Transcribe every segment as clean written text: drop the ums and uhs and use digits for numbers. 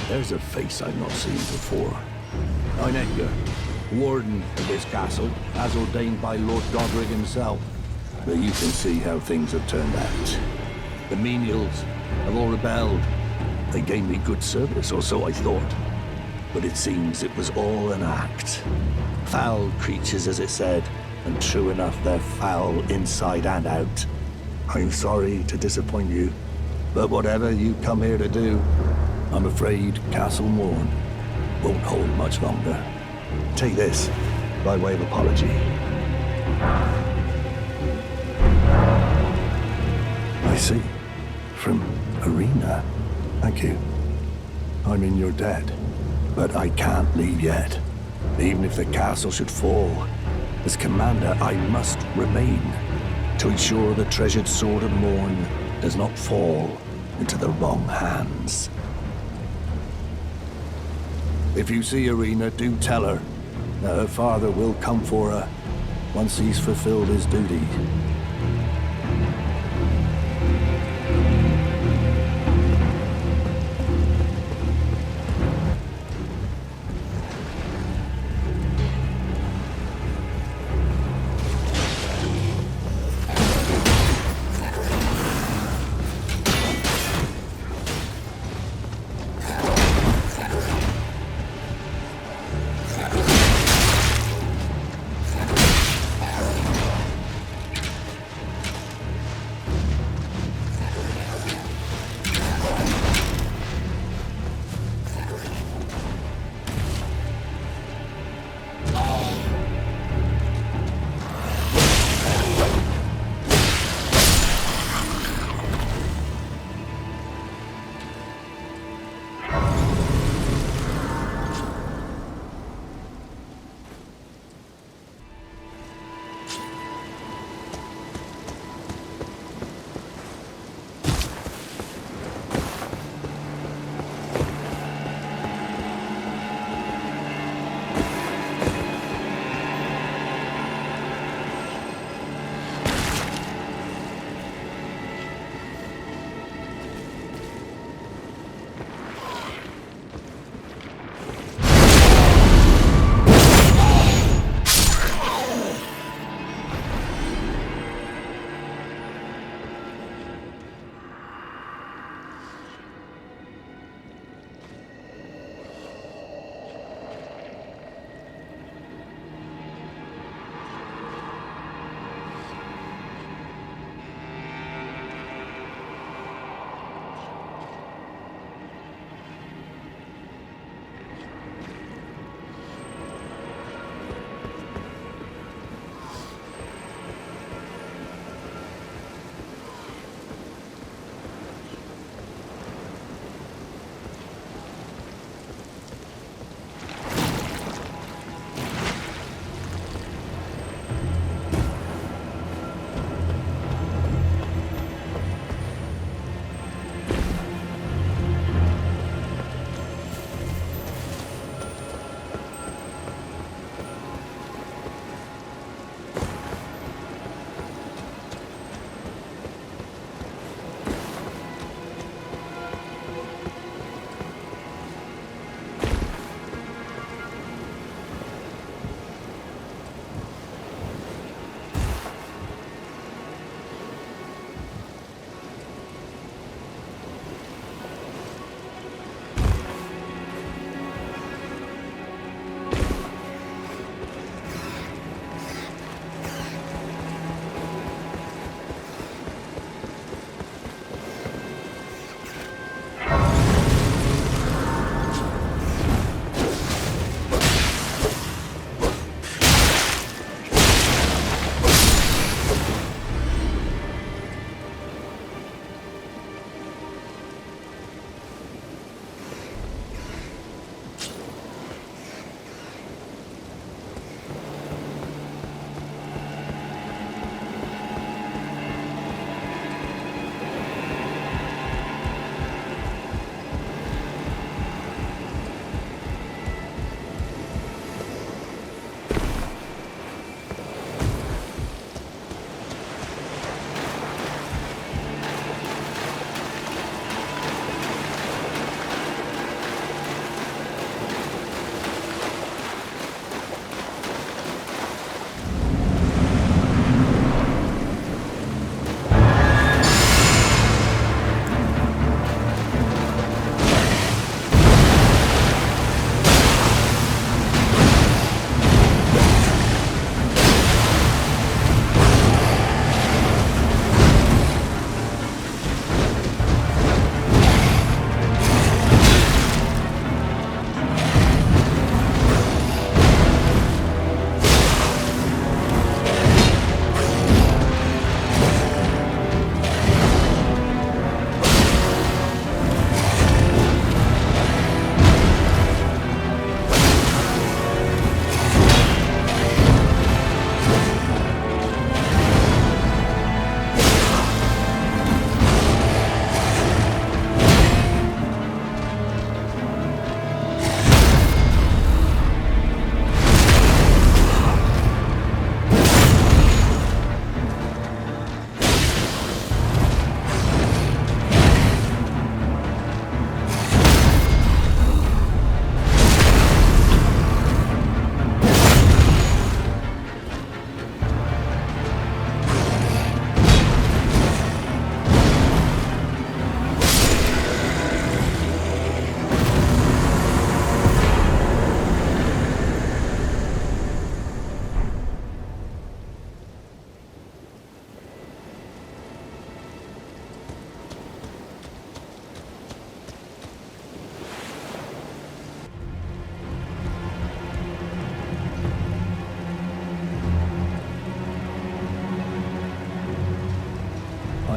There's a face I've not seen before. I'm Edgar, warden of this castle, as ordained by Lord Godrick himself. But you can see how things have turned out. The menials have all rebelled. They gave me good service, or so I thought. But it seems it was all an act. Foul creatures, as it said, and true enough, they're foul inside and out. I'm sorry to disappoint you, but whatever you come here to do, I'm afraid Castle Morne won't hold much longer. Take this, by way of apology. I see. From Arena. Thank you. I'm in your debt, but I can't leave yet. Even if the castle should fall, as commander, I must remain to ensure the treasured sword of Morne does not fall into the wrong hands. If you see Arena, do tell her that her father will come for her once he's fulfilled his duty.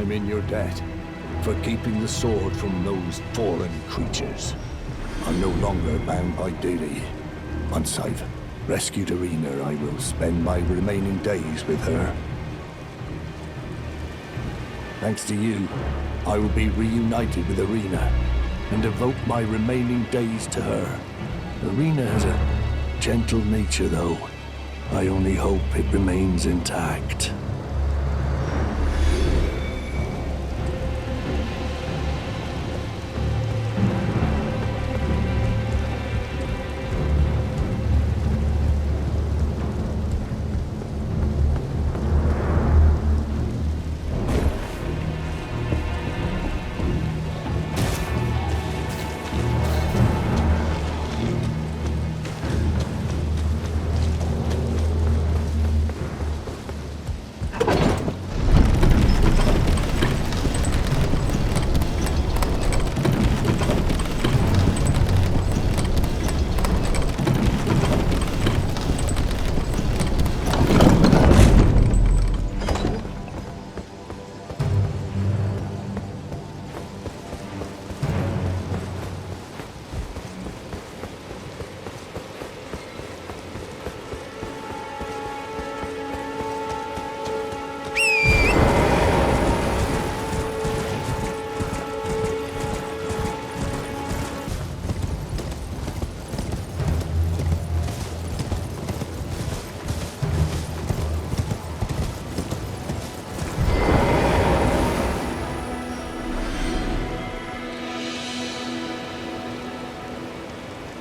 I'm in your debt for keeping the sword from those foreign creatures. I'm no longer bound by duty. Once I've rescued Irina, I will spend my remaining days with her. Thanks to you, I will be reunited with Irina and devote my remaining days to her. Irina has a gentle nature, though. I only hope it remains intact.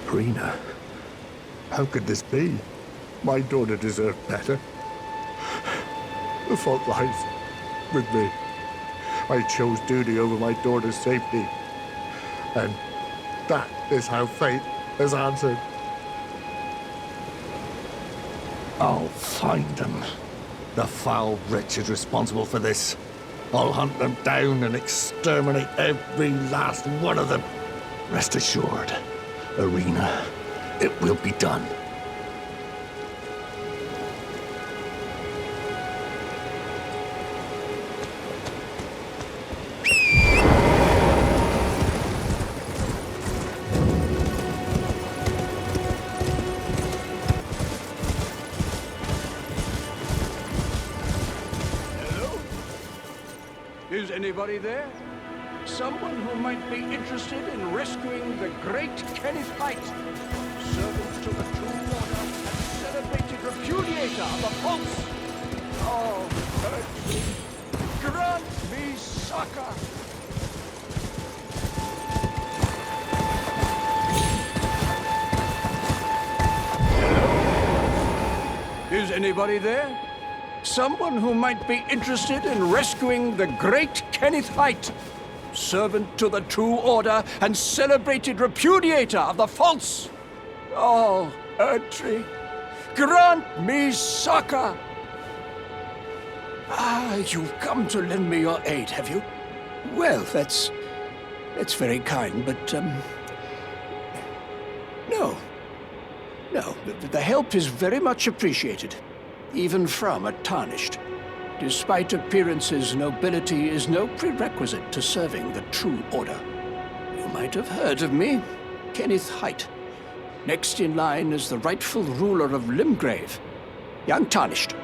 Irina, how could this be? My daughter deserved better. The fault lies with me. I chose duty over my daughter's safety. And that is how fate has answered. I'll find them. The foul wretches responsible for this. I'll hunt them down and exterminate every last one of them. Rest assured, Irina, it will be done. Is anybody there? Someone who might be interested in rescuing the great Kenneth Haight, servant to the True Order and celebrated repudiator of the false. Oh, Erdtree, grant me succor! Hello? Is anybody there? Someone who might be interested in rescuing the great Kenneth Haight, servant to the True Order and celebrated repudiator of the false. Oh, Erdtree, grant me succor! Ah, you've come to lend me your aid, have you? Well, that's very kind, but, no. No, the help is very much appreciated. Even from a Tarnished. Despite appearances, nobility is no prerequisite to serving the True Order. You might have heard of me, Kenneth Haight. Next in line is the rightful ruler of Limgrave, young Tarnished.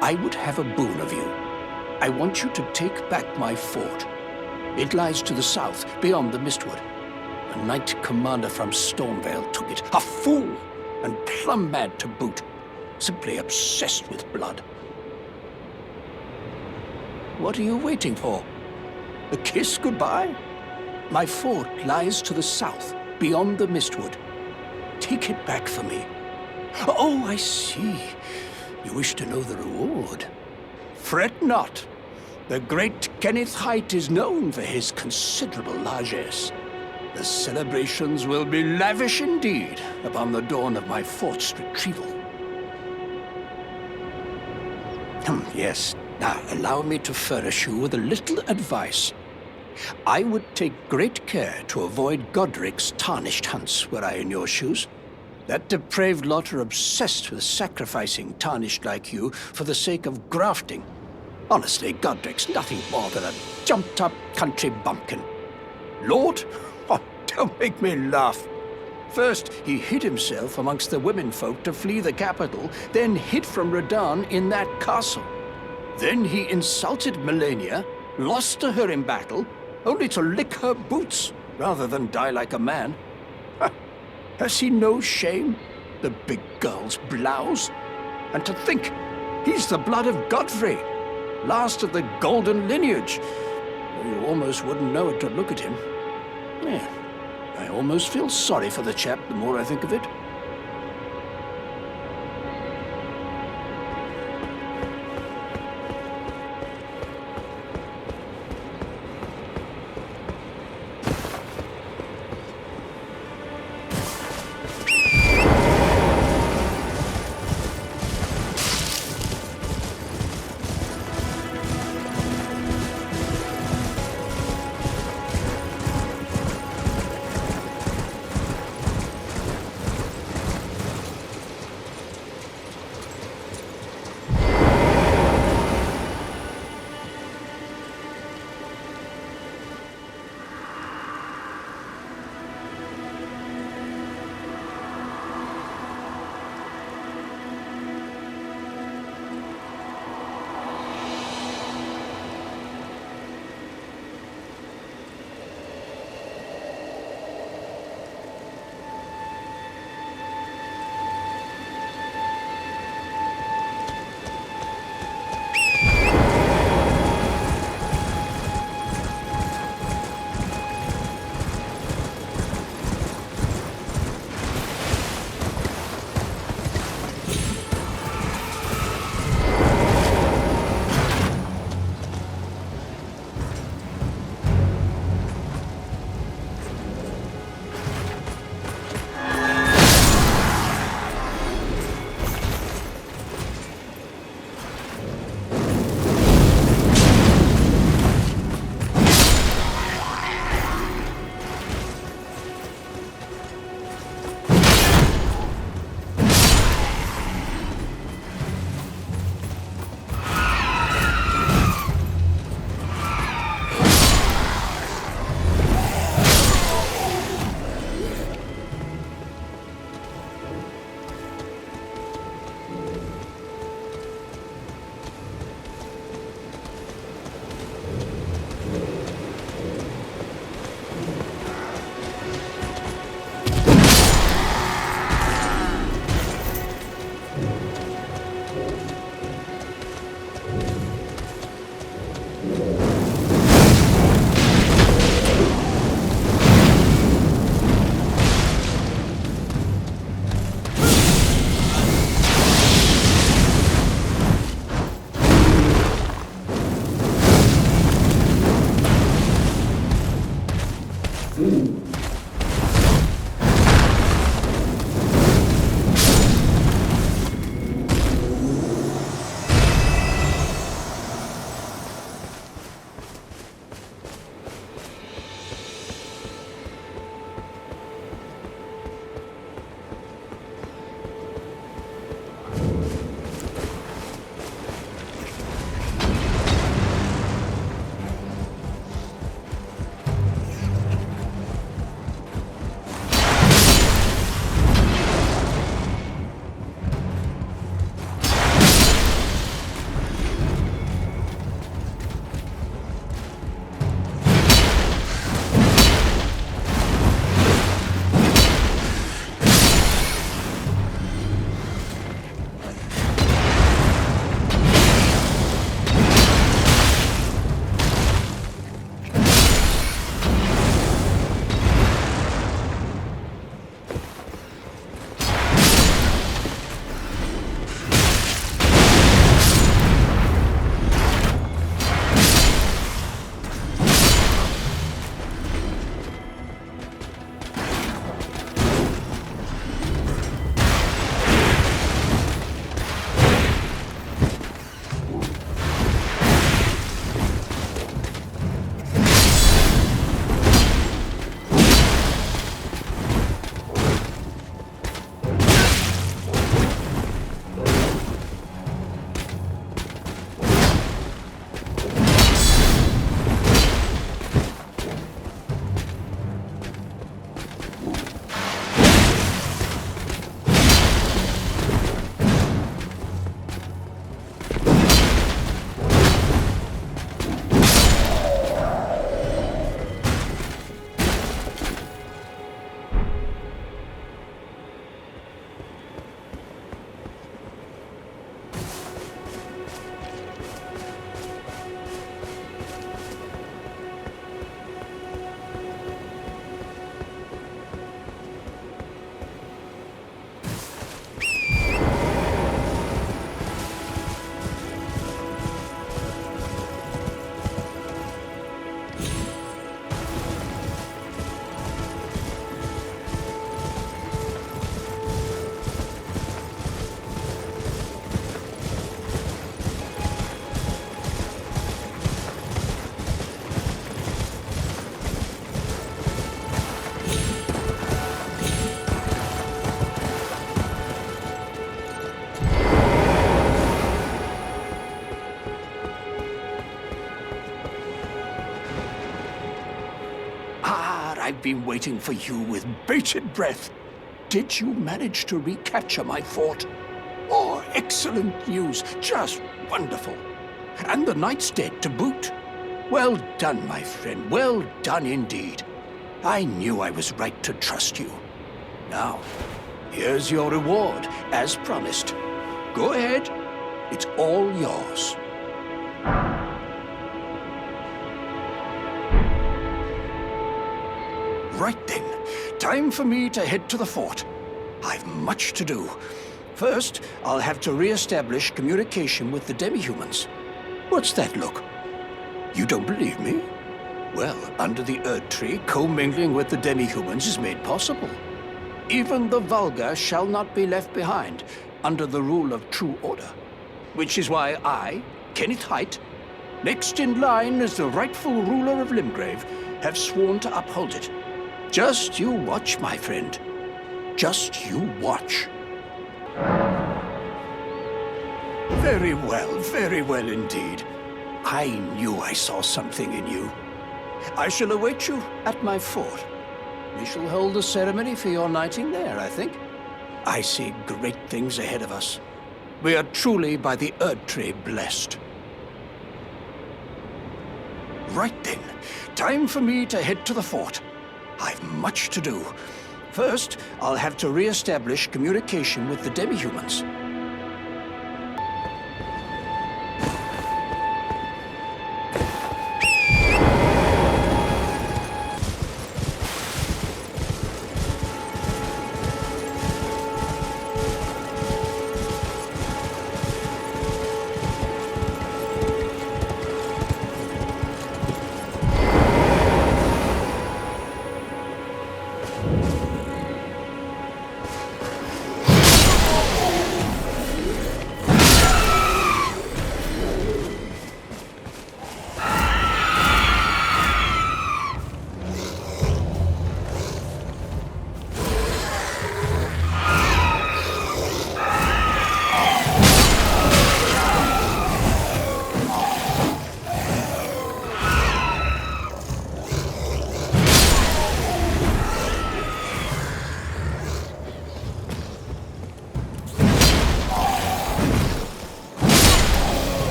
I would have a boon of you. I want you to take back my fort. It lies to the south, beyond the Mistwood. A knight commander from Stormhill took it. A fool, and plumb mad to boot. Simply obsessed with blood. What are you waiting for? A kiss goodbye? My fort lies to the south, beyond the Mistwood. Take it back for me. Oh, I see. You wish to know the reward. Fret not. The great Kenneth Haight is known for his considerable largesse. The celebrations will be lavish indeed upon the dawn of my fort's retrieval. Yes. Now, allow me to furnish you with a little advice. I would take great care to avoid Godrick's Tarnished hunts were I in your shoes. That depraved lot are obsessed with sacrificing Tarnished like you for the sake of grafting. Honestly, Godrick's nothing more than a jumped-up country bumpkin. Lord? Oh, don't make me laugh. First, he hid himself amongst the womenfolk to flee the capital, then hid from Radahn in that castle. Then he insulted Melania, lost to her in battle, only to lick her boots rather than die like a man. Ha! Has he no shame, the big girl's blouse? And to think, he's the blood of Godfrey, last of the golden lineage. You almost wouldn't know it to look at him. Yeah, I almost feel sorry for the chap the more I think of it. I've been waiting for you with bated breath. Did you manage to recapture my fort? Oh, excellent news. Just wonderful. And the knight's dead to boot. Well done, my friend. Well done indeed. I knew I was right to trust you. Now, here's your reward, as promised. Go ahead. It's all yours. Right then. Time for me to head to the fort. I've much to do. First, I'll have to re-establish communication with the demi-humans. What's that look? You don't believe me? Well, under the Erdtree, commingling with the demi-humans is made possible. Even the vulgar shall not be left behind, under the rule of true order. Which is why I, Kenneth Haight, next in line as the rightful ruler of Limgrave, have sworn to uphold it. Just you watch, my friend. Just you watch. Very well indeed. I knew I saw something in you. I shall await you at my fort. We shall hold a ceremony for your knighting there, I think. I see great things ahead of us. We are truly by the Erdtree blessed. Right then, time for me to head to the fort. I've much to do. First, I'll have to re-establish communication with the demi-humans.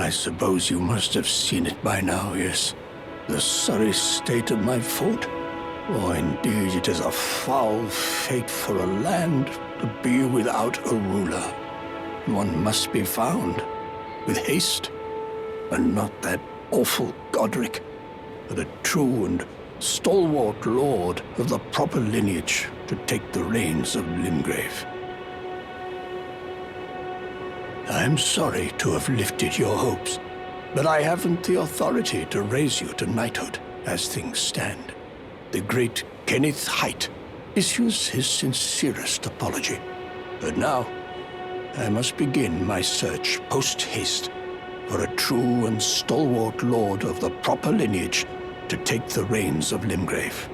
I suppose you must have seen it by now, yes. The sorry state of my fort. Oh, indeed, it is a foul fate for a land to be without a ruler. One must be found, with haste, and not that awful Godrick, but a true and stalwart lord of the proper lineage to take the reins of Limgrave. I'm sorry to have lifted your hopes, but I haven't the authority to raise you to knighthood as things stand. The great Kenneth Haight issues his sincerest apology. But now, I must begin my search post-haste for a true and stalwart lord of the proper lineage to take the reins of Limgrave.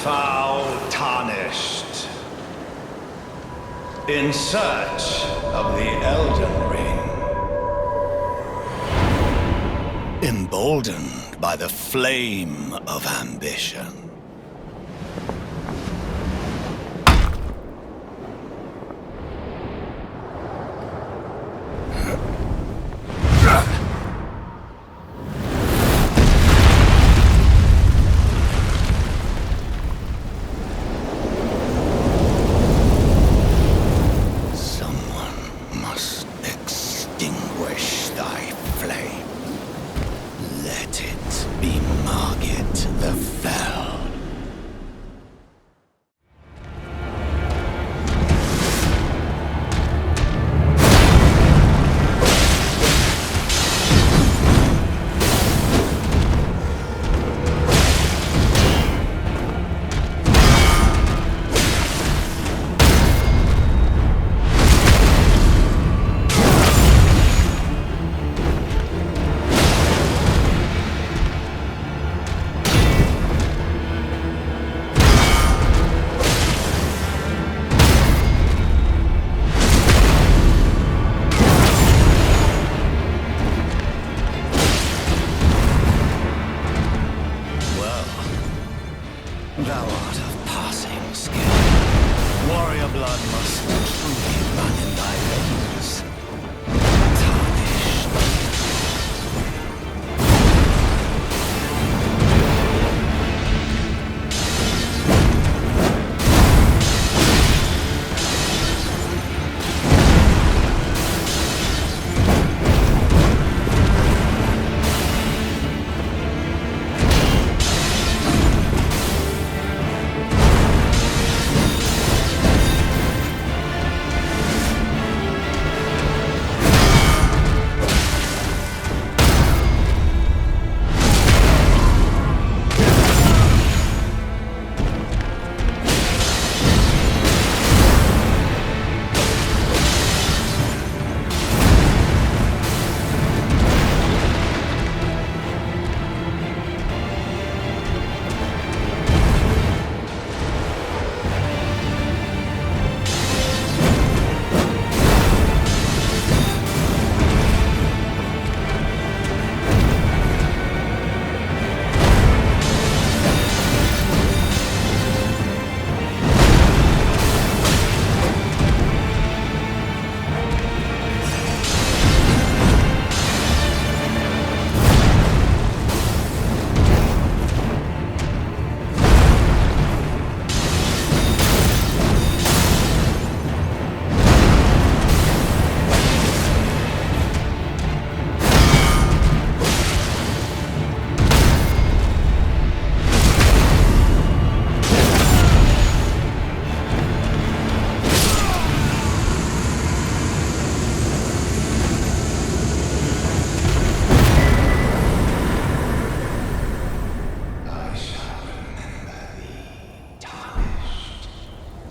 foul Tarnished, in search of the Elden Ring. Emboldened by the flame of ambition.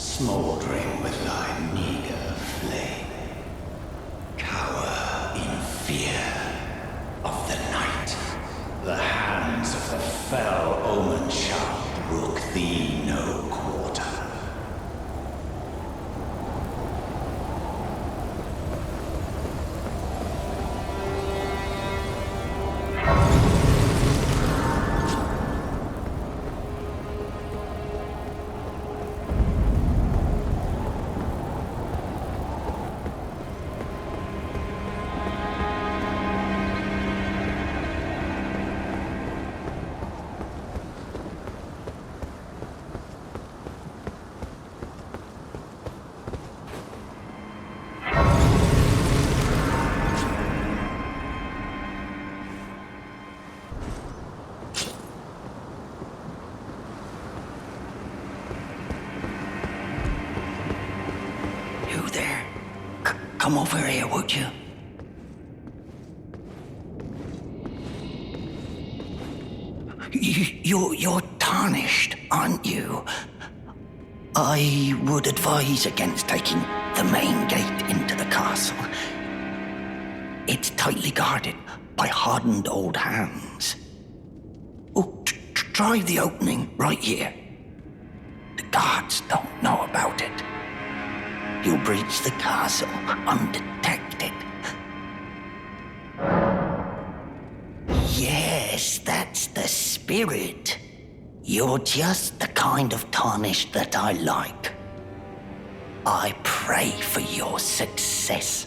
Smouldering with thy meager flame, cower in fear of the night. The hands of the fell Omen shall brook thee no quarter. Come over here, would you? You're tarnished, aren't you? I would advise against taking the main gate into the castle. It's tightly guarded by hardened old hands. Oh, try the opening right here. Knights don't know about it. You'll breach the castle undetected. Yes, that's the spirit. You're just the kind of Tarnished that I like. I pray for your success.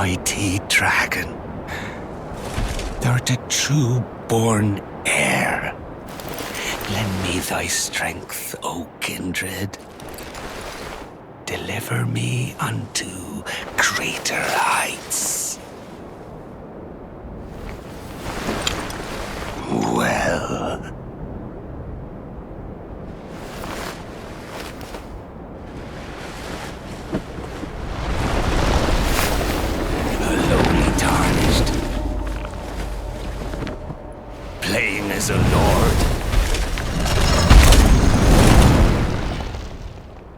mighty dragon. Thou the true born heir. Lend me thy strength, O kindred. Deliver me unto greater heights. Well. A lowly Tarnished, playing as a lord.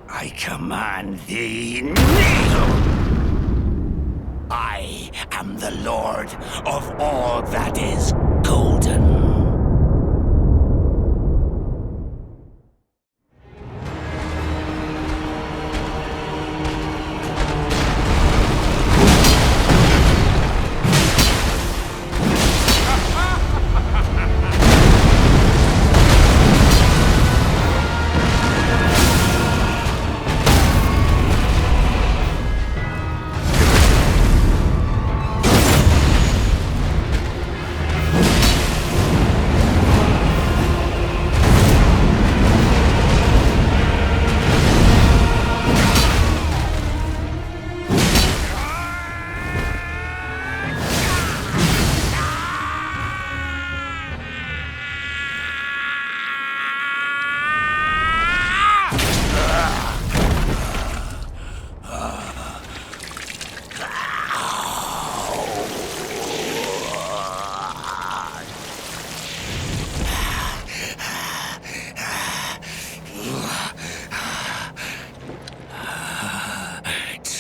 I command thee, kneel! I am the Lord of all that is golden.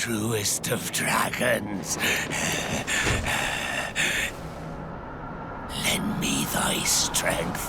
Truest of dragons, lend me thy strength.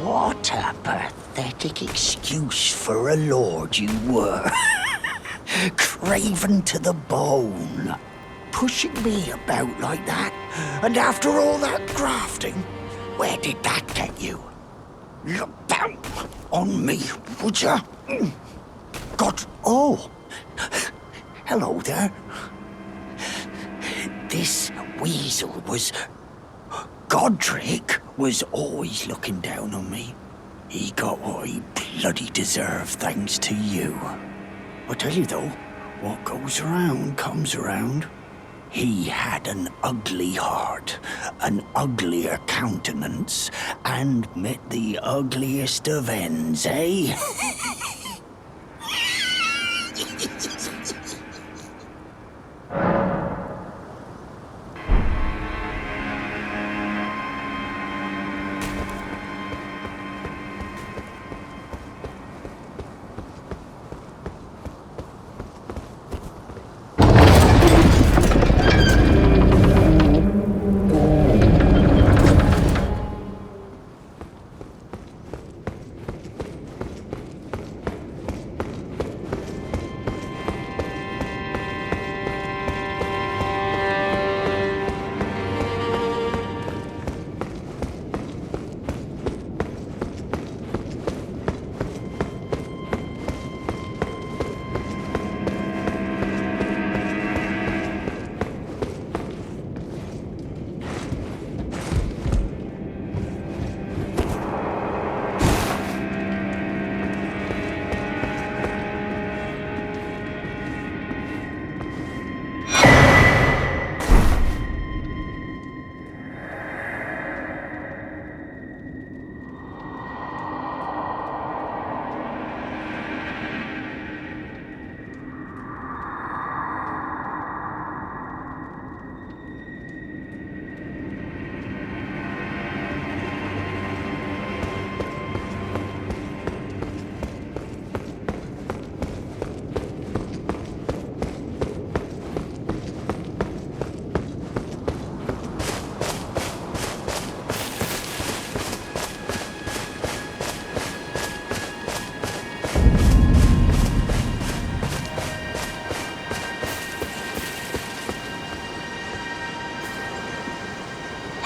What a pathetic excuse for a lord you were. Craven to the bone. Pushing me about like that. And after all that grafting, where did that get you? Look down on me, would ya? God, oh. Hello there. This weasel was... Godrick was always looking down on me. He got what he bloody deserved thanks to you. I tell you though, what goes around comes around. He had an ugly heart, an uglier countenance, and met the ugliest of ends, eh?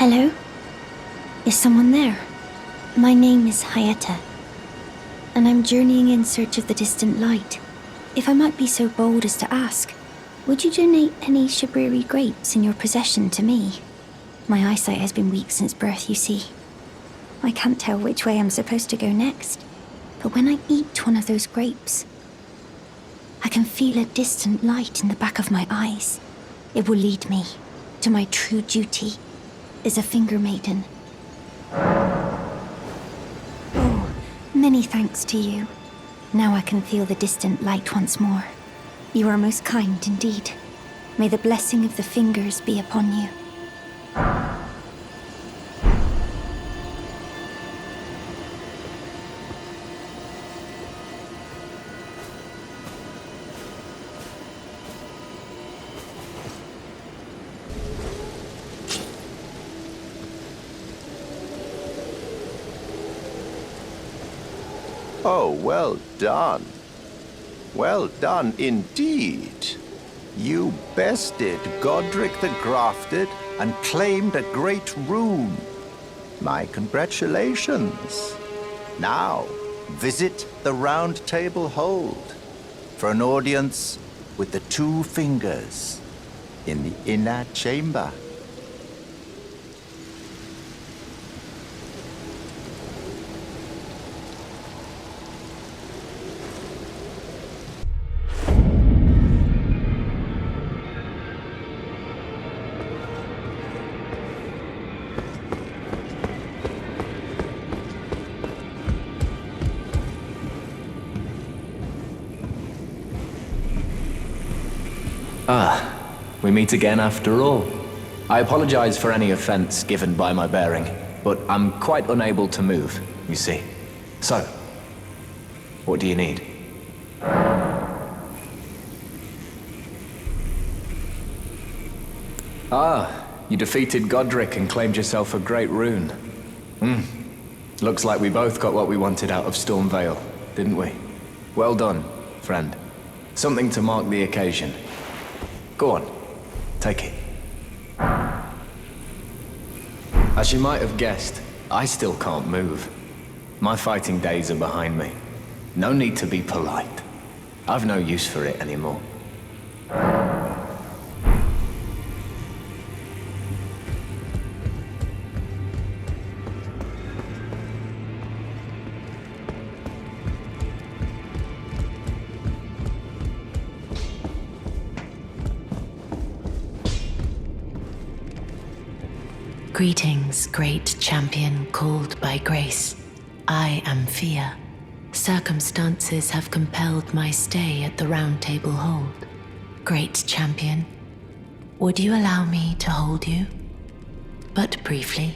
Hello? Is someone there? My name is Hyetta, and I'm journeying in search of the distant light. If I might be so bold as to ask, would you donate any Shabriri grapes in your possession to me? My eyesight has been weak since birth, you see. I can't tell which way I'm supposed to go next, but when I eat one of those grapes, I can feel a distant light in the back of my eyes. It will lead me to my true duty as a finger maiden. Oh, many thanks to you. Now I can feel the distant light once more. You are most kind indeed. May the blessing of the fingers be upon you. Oh, well done. Well done indeed. You bested Godrick the Grafted and claimed a great rune. My congratulations. Now, visit the Roundtable Hold for an audience with the two fingers in the inner chamber. We meet again after all. I apologize for any offense given by my bearing, but I'm quite unable to move, you see. So, what do you need? Ah, you defeated Godrick and claimed yourself a great rune. Looks like we both got what we wanted out of Stormvale, didn't we? Well done, friend. Something to mark the occasion. Go on, take it. As you might have guessed, I still can't move. My fighting days are behind me. No need to be polite. I've no use for it anymore. Greetings, great champion called by grace. I am Fia. Circumstances have compelled my stay at the Roundtable Hold. Great champion, would you allow me to hold you? But briefly,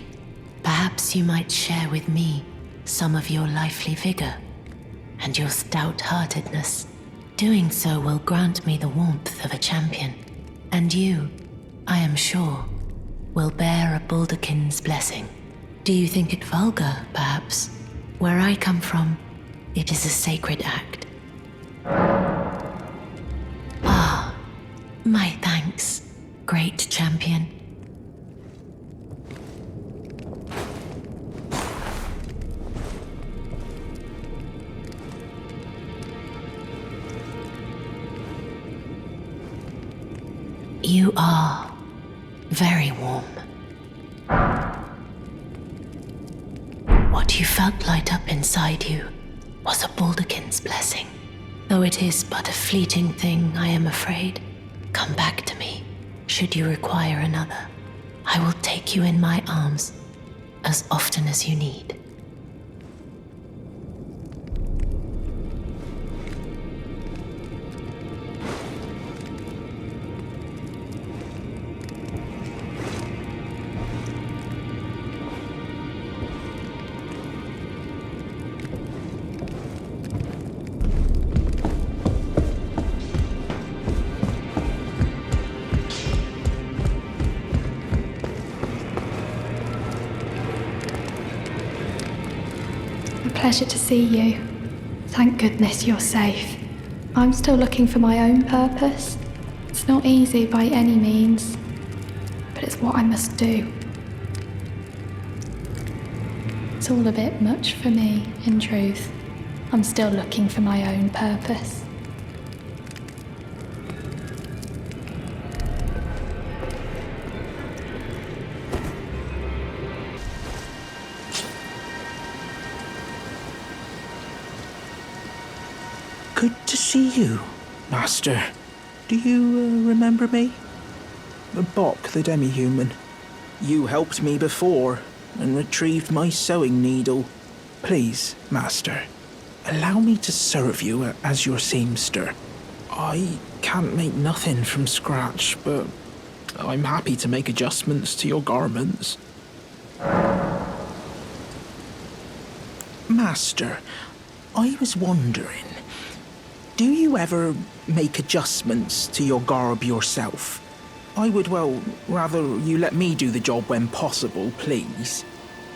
perhaps you might share with me some of your lively vigor and your stout-heartedness. Doing so will grant me the warmth of a champion, and you, I am sure, will bear a Baldakin's blessing. Do you think it vulgar, perhaps? Where I come from, it is a sacred act. Ah, my thanks, great champion. You are very warm. What you felt light up inside you was a Baldakin's blessing. Though it is but a fleeting thing, I am afraid. Come back to me, should you require another. I will take you in my arms as often as you need. Pleasure to see you. Thank goodness you're safe. I'm still looking for my own purpose. It's not easy by any means, but it's what I must do. It's all a bit much for me, in truth. I'm still looking for my own purpose. Good to see you, Master. Do you remember me? Bok, the demi-human. You helped me before and retrieved my sewing needle. Please, Master, allow me to serve you as your seamster. I can't make nothing from scratch, but I'm happy to make adjustments to your garments. Master, I was wondering, do you ever make adjustments to your garb yourself? I would, well, rather you let me do the job when possible, please.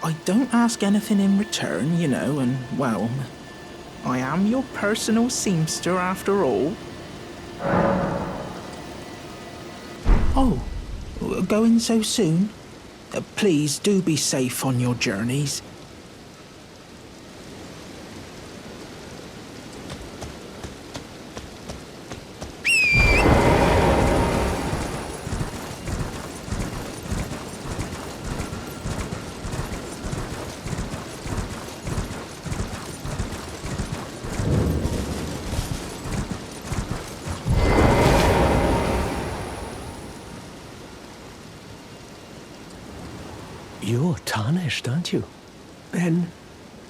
I don't ask anything in return, you know, and, well, I am your personal seamster after all. Oh, going so soon? Please do be safe on your journeys. You're tarnished, aren't you? Then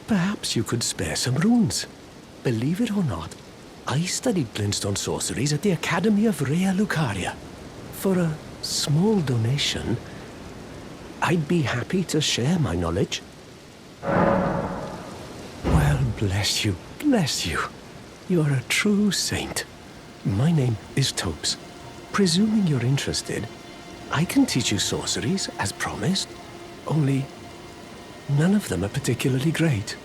perhaps you could spare some runes. Believe it or not, I studied glintstone sorceries at the Academy of Rea Lucaria. For a small donation, I'd be happy to share my knowledge. Well, bless you, bless you. You're a true saint. My name is Topes. Presuming you're interested, I can teach you sorceries, as promised. Only, none of them are particularly great.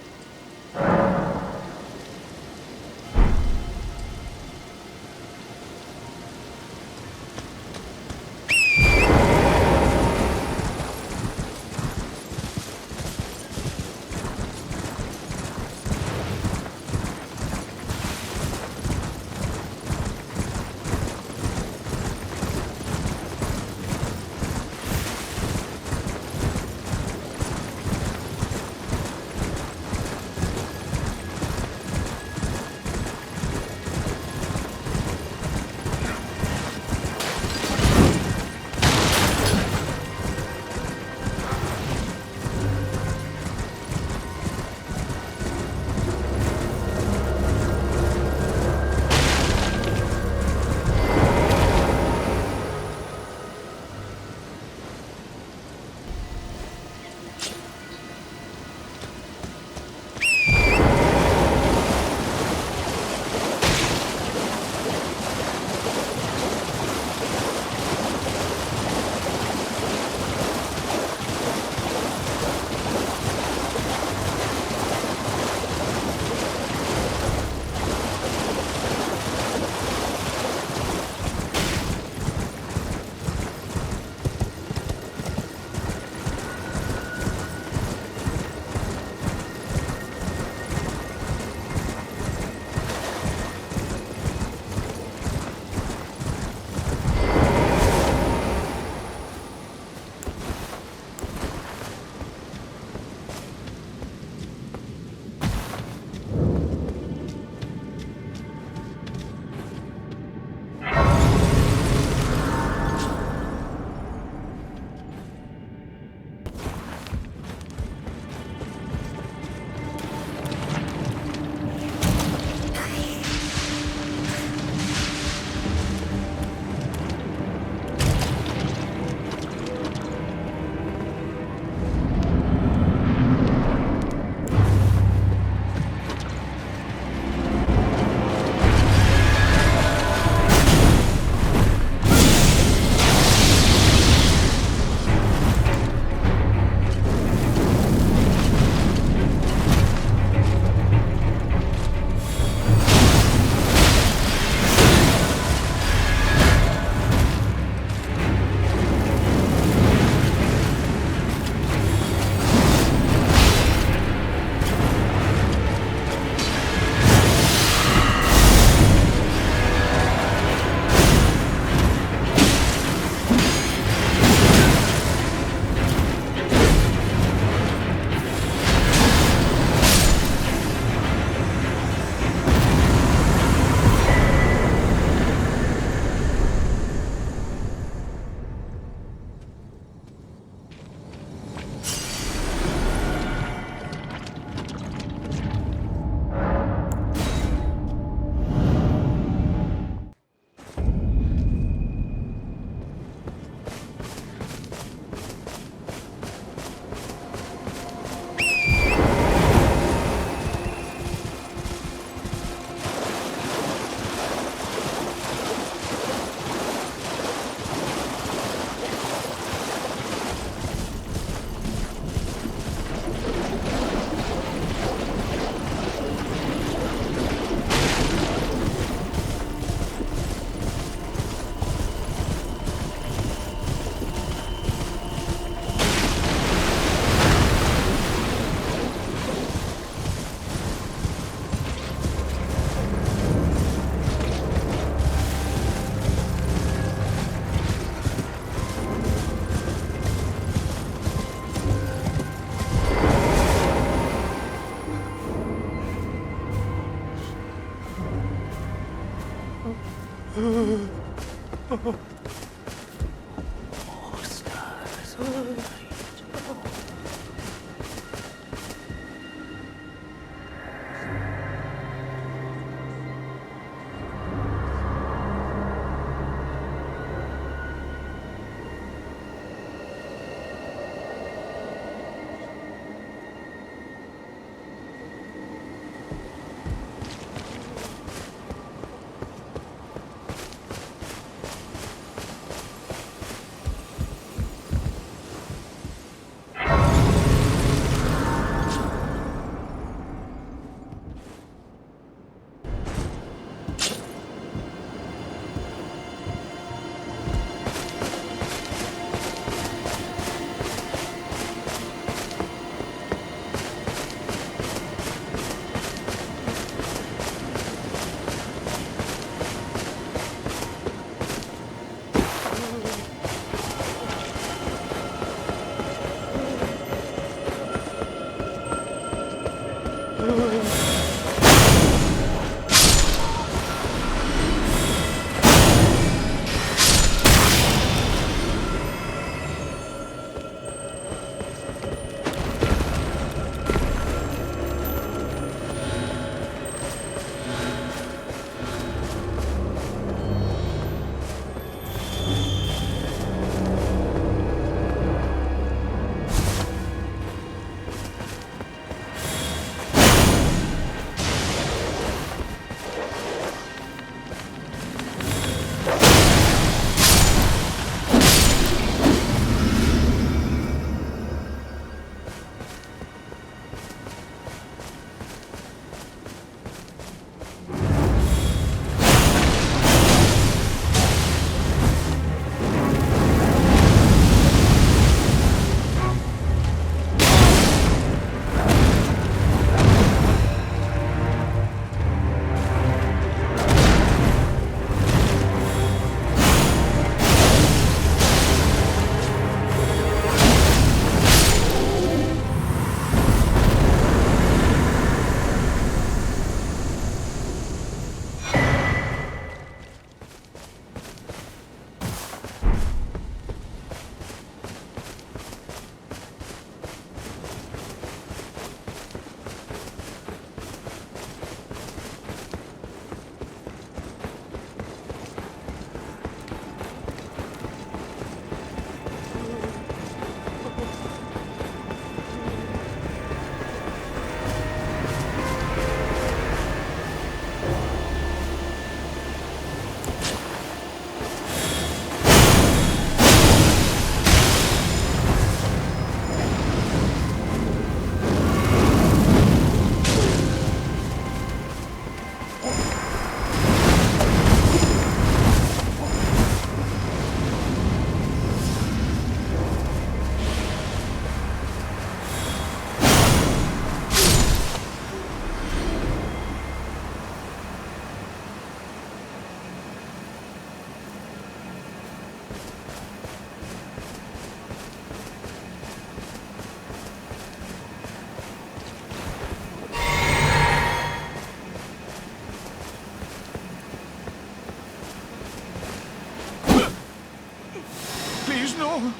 No,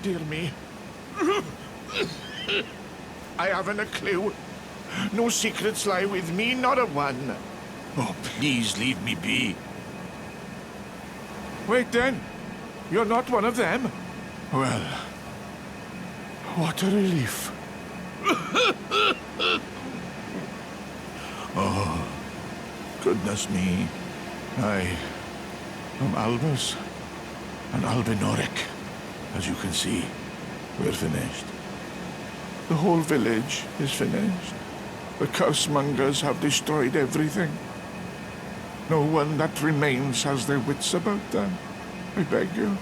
dear me. I haven't a clue. No secrets lie with me, not a one. Oh, please leave me be. Wait then. You're not one of them? Well, what a relief. Oh, goodness me. I am Albus and Albinoric. As you can see, we're finished. The whole village is finished. The cursemongers have destroyed everything. No one that remains has their wits about them. I beg you.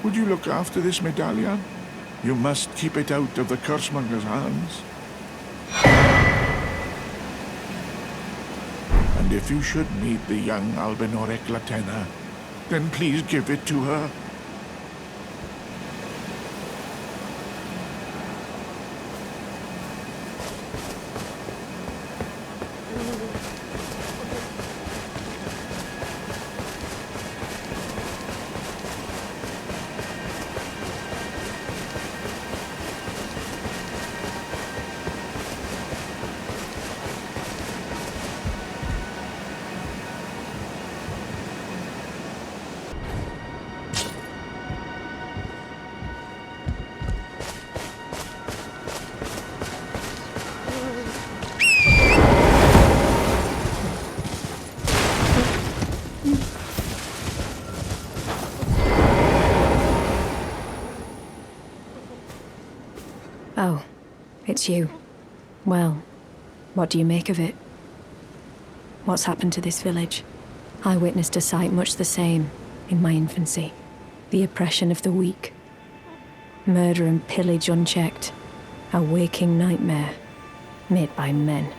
Would you look after this medallion? You must keep it out of the cursemongers' hands. And if you should meet the young Albinoric Latenna, then please give it to her. Oh, it's you. Well, what do you make of it? What's happened to this village? I witnessed a sight much the same in my infancy. The oppression of the weak. Murder and pillage unchecked. A waking nightmare made by men.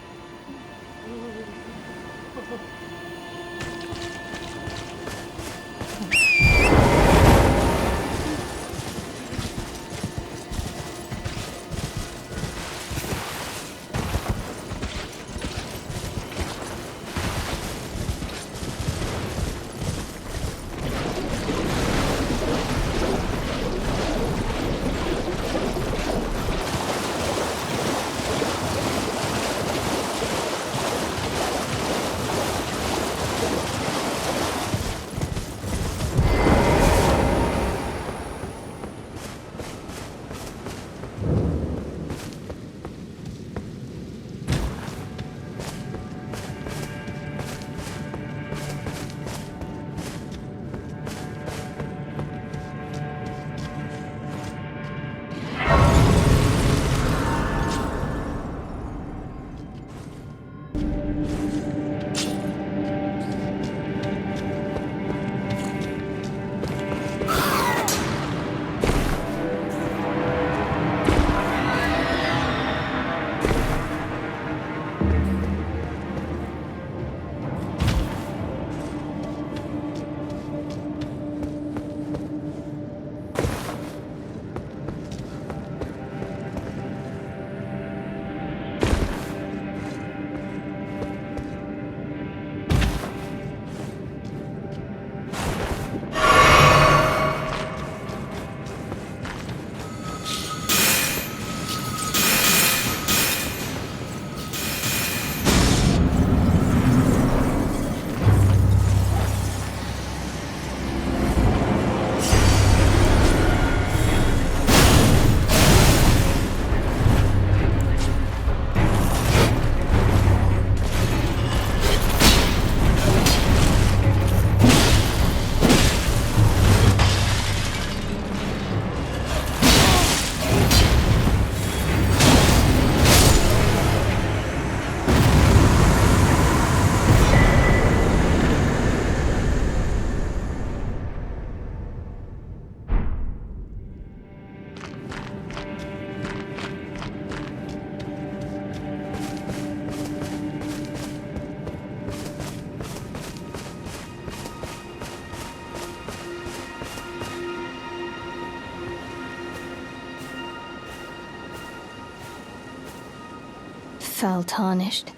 Foul Tarnished.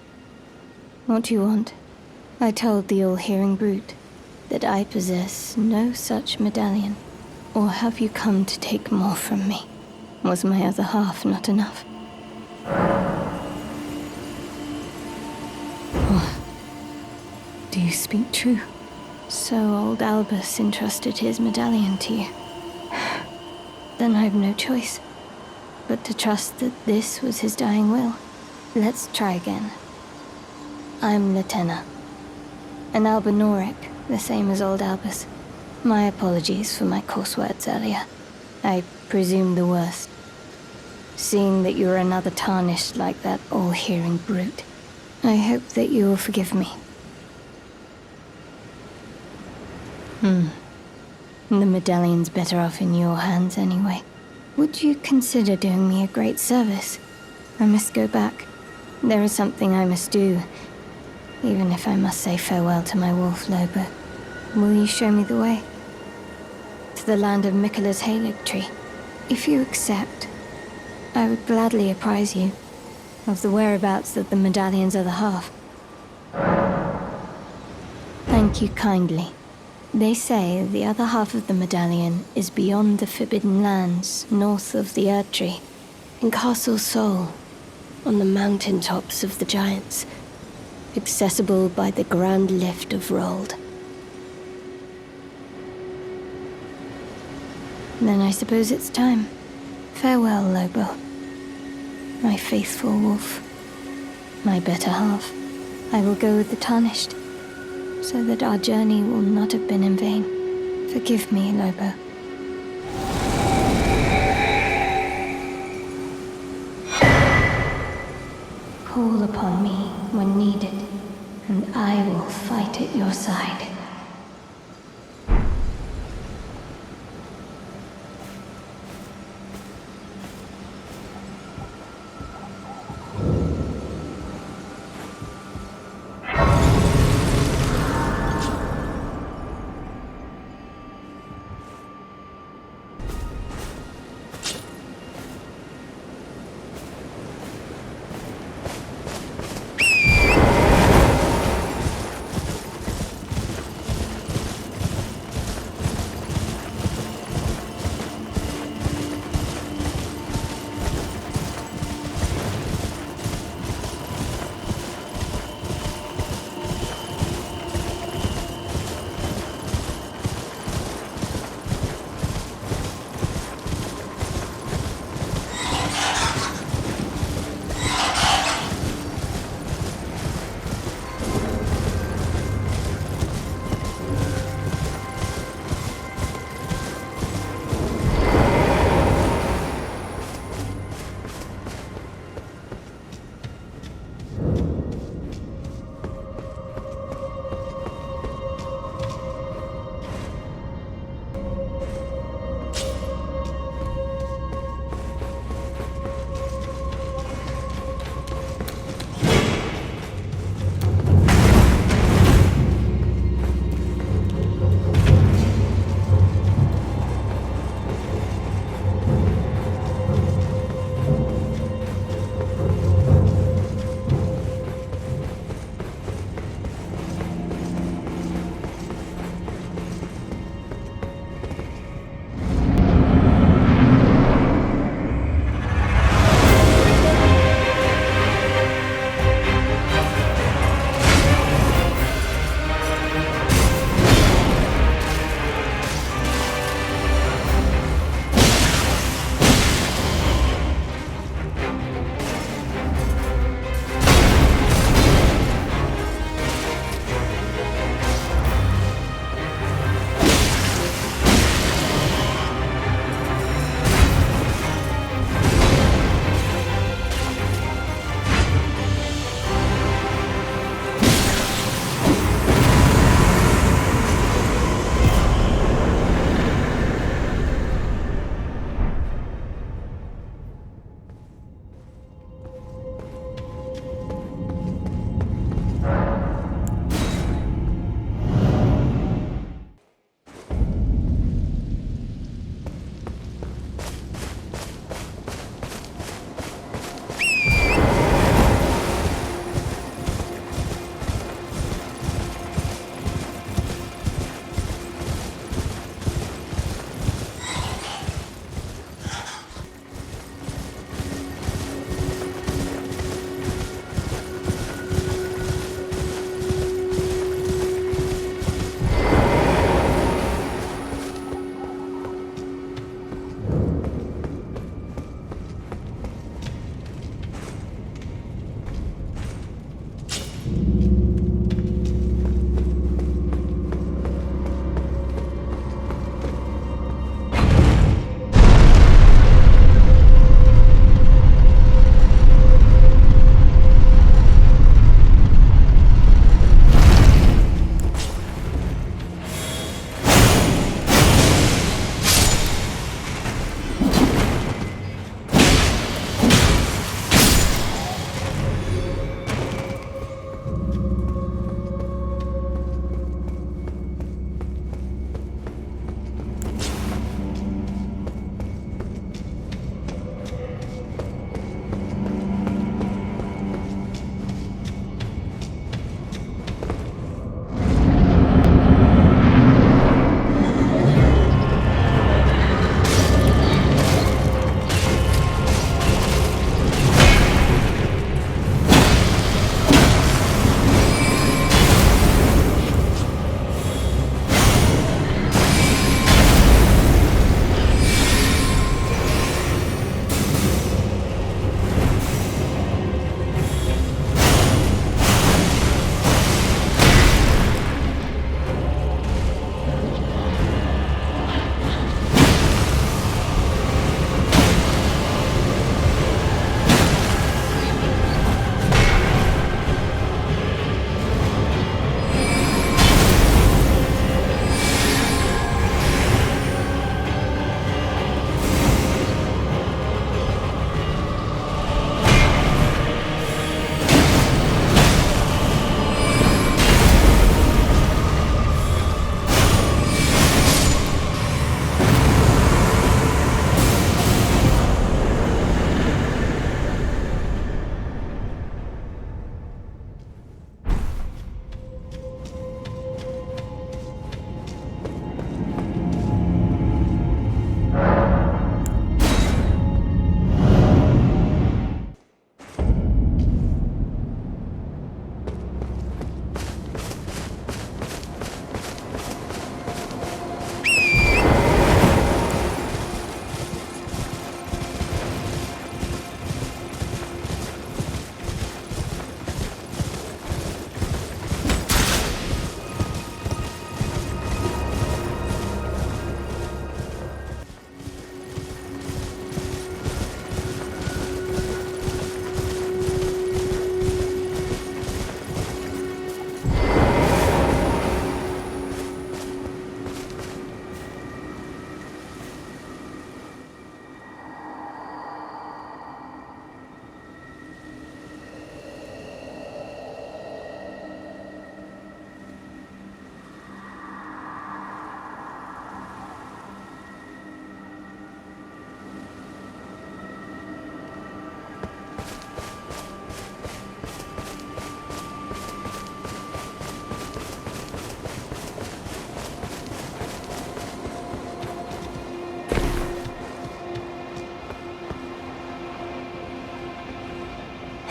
What do you want? I told the all-hearing brute that I possess no such medallion. Or have you come to take more from me? Was my other half not enough? Oh. Do you speak true? So old Albus entrusted his medallion to you. Then I've no choice but to trust that this was his dying will. Let's try again. I'm Latenna. An Albinoric, the same as old Albus. My apologies for my coarse words earlier. I presume the worst. Seeing that you're another Tarnished like that all-hearing brute, I hope that you will forgive me. The medallion's better off in your hands anyway. Would you consider doing me a great service? I must go back. There is something I must do, even if I must say farewell to my wolf Lobo. Will you show me the way? To the land of Mikola's Erdtree. If you accept, I would gladly apprise you of the whereabouts of the medallion's other half. Thank you kindly. They say the other half of the medallion is beyond the Forbidden Lands, north of the Erdtree, in Castle Sol, on the mountaintops of the Giants, accessible by the grand lift of Rold. Then I suppose it's time. Farewell, Lobo. My faithful wolf. My better half. I will go with the Tarnished, so that our journey will not have been in vain. Forgive me, Lobo. Call upon me when needed, and I will fight at your side.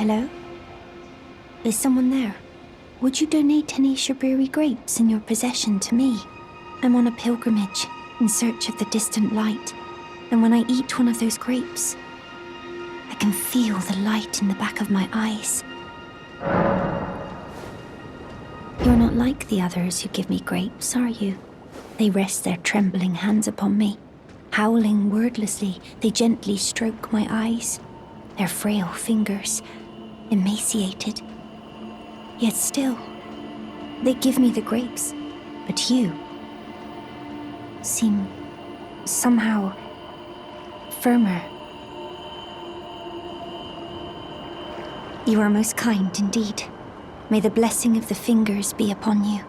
Hello? Is someone there? Would you donate any Shabriri grapes in your possession to me? I'm on a pilgrimage in search of the distant light, and when I eat one of those grapes, I can feel the light in the back of my eyes. You're not like the others who give me grapes, are you? They rest their trembling hands upon me. Howling wordlessly, they gently stroke my eyes, their frail fingers emaciated. Yet still, they give me the grapes. But you seem somehow firmer. You are most kind indeed. May the blessing of the fingers be upon you.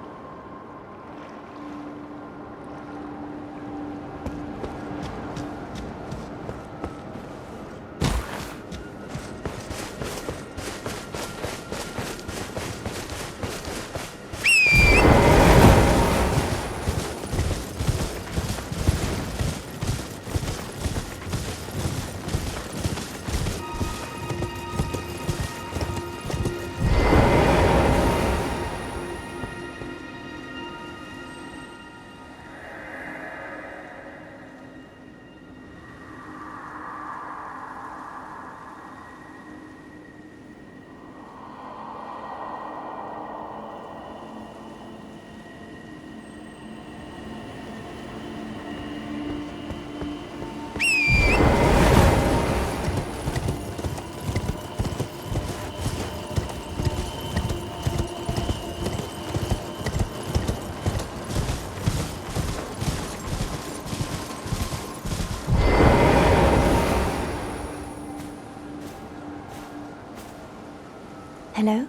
Hello?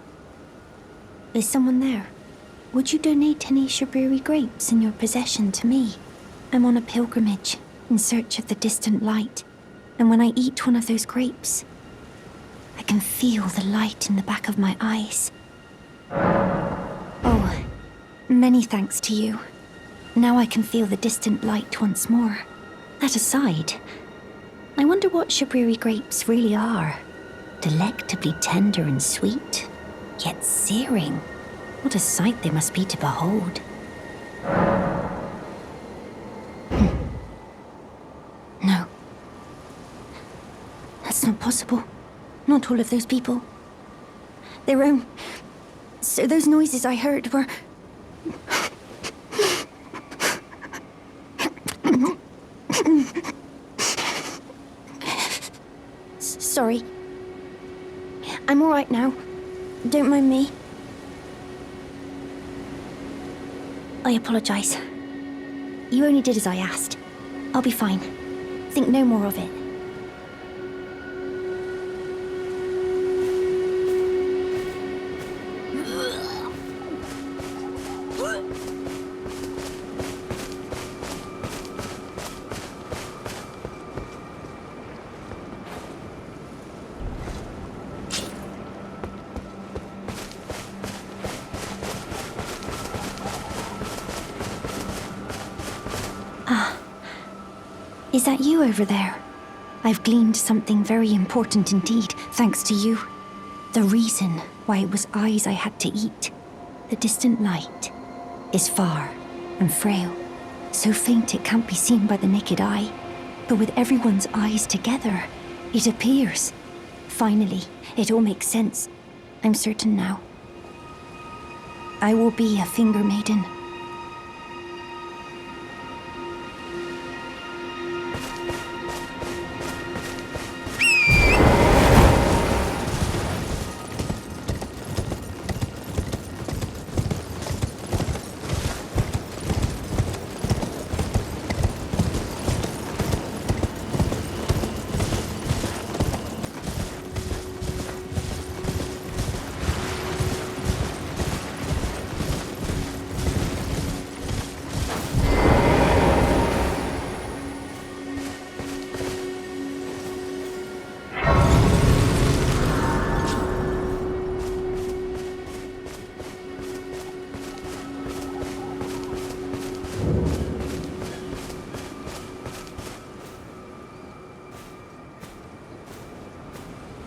Is someone there? Would you donate any Shabriri grapes in your possession to me? I'm on a pilgrimage in search of the distant light, and when I eat one of those grapes, I can feel the light in the back of my eyes. Oh, many thanks to you. Now I can feel the distant light once more. That aside, I wonder what Shabriri grapes really are. Delectably tender and sweet, yet searing. What a sight they must be to behold. No. That's not possible. Not all of those people. Their own... So those noises I heard were... Sorry. I'm all right now. Don't mind me. I apologize. You only did as I asked. I'll be fine. Think no more of it. Is that you over there? I've gleaned something very important indeed, thanks to you. The reason why it was eyes I had to eat. The distant light is far and frail, so faint it can't be seen by the naked eye. But with everyone's eyes together, it appears. Finally, it all makes sense. I'm certain now. I will be a finger maiden.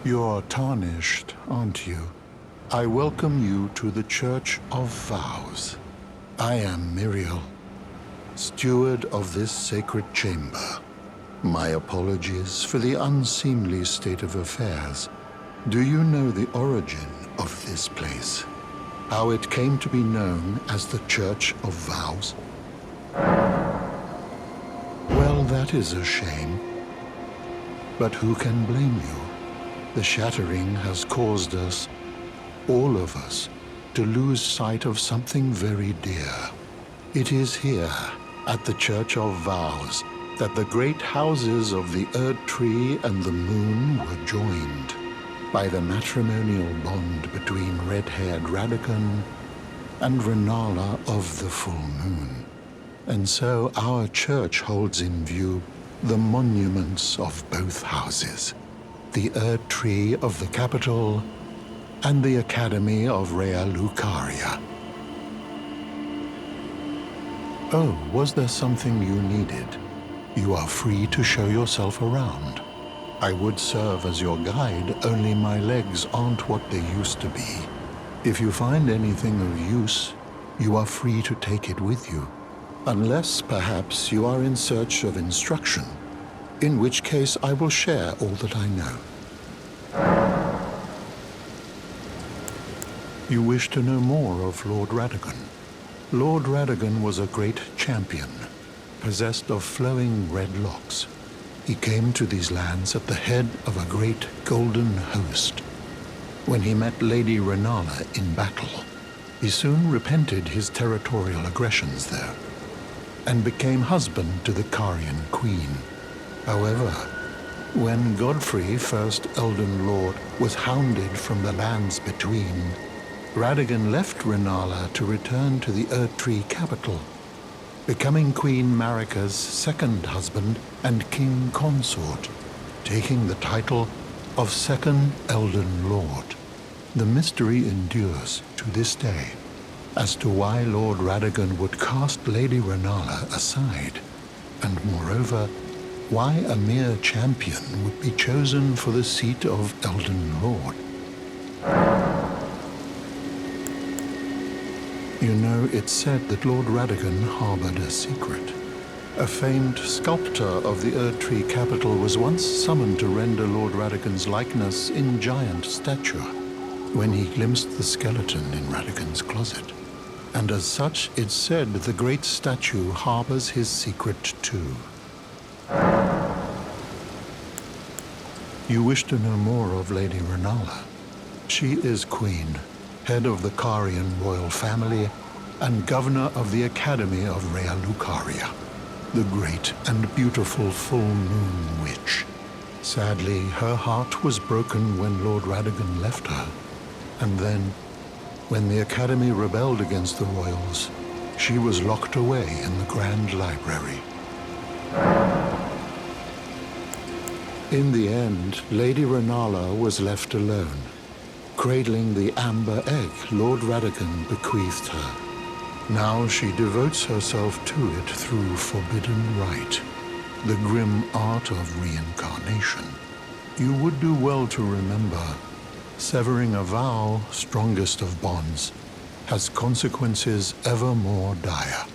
You're tarnished, aren't you? I welcome you to the Church of Vows. I am Miriel, steward of this sacred chamber. My apologies for the unseemly state of affairs. Do you know the origin of this place? How it came to be known as the Church of Vows? Well, that is a shame. But who can blame you? The shattering has caused us, all of us, to lose sight of something very dear. It is here, at the Church of Vows, that the great houses of the Erdtree and the Moon were joined by the matrimonial bond between red-haired Radagon and Renala of the Full Moon. And so our church holds in view the monuments of both houses, the Erdtree of the capital and the Academy of Rea Lucaria. Oh, was there something you needed? You are free to show yourself around. I would serve as your guide, only my legs aren't what they used to be. If you find anything of use, you are free to take it with you. Unless, perhaps, you are in search of instruction, in which case I will share all that I know. You wish to know more of Lord Radagon. Lord Radagon was a great champion, possessed of flowing red locks. He came to these lands at the head of a great golden host. When he met Lady Renala in battle, he soon repented his territorial aggressions there, and became husband to the Carian queen. However, when Godfrey, first Elden Lord, was hounded from the lands between, Radagon left Renala to return to the Erdtree capital, becoming Queen Marika's second husband and king consort, taking the title of Second Elden Lord. The mystery endures to this day as to why Lord Radagon would cast Lady Renala aside, and moreover, why a mere champion would be chosen for the seat of Elden Lord. You know, it's said that Lord Radagon harbored a secret. A famed sculptor of the Erdtree capital was once summoned to render Lord Radagon's likeness in giant stature, when he glimpsed the skeleton in Radagon's closet. And as such, it's said the great statue harbors his secret too. You wish to know more of Lady Renala. She is queen, head of the Carian royal family, and governor of the Academy of Rea Lucaria, the great and beautiful full moon witch. Sadly, her heart was broken when Lord Radagon left her, and then, when the Academy rebelled against the royals, she was locked away in the Grand Library. In the end, Lady Renala was left alone, cradling the amber egg Lord Radagon bequeathed her. Now she devotes herself to it through forbidden rite, the grim art of reincarnation. You would do well to remember, severing a vow, strongest of bonds, has consequences ever more dire.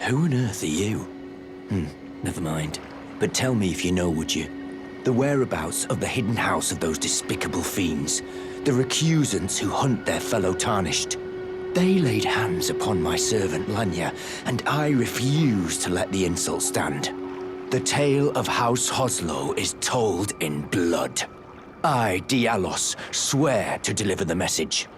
Who on earth are you? Never mind. But tell me if you know, would you? The whereabouts of the hidden house of those despicable fiends. The recusants who hunt their fellow Tarnished. They laid hands upon my servant Lanya, and I refuse to let the insult stand. The tale of House Hoslow is told in blood. I, Dialos, swear to deliver the message.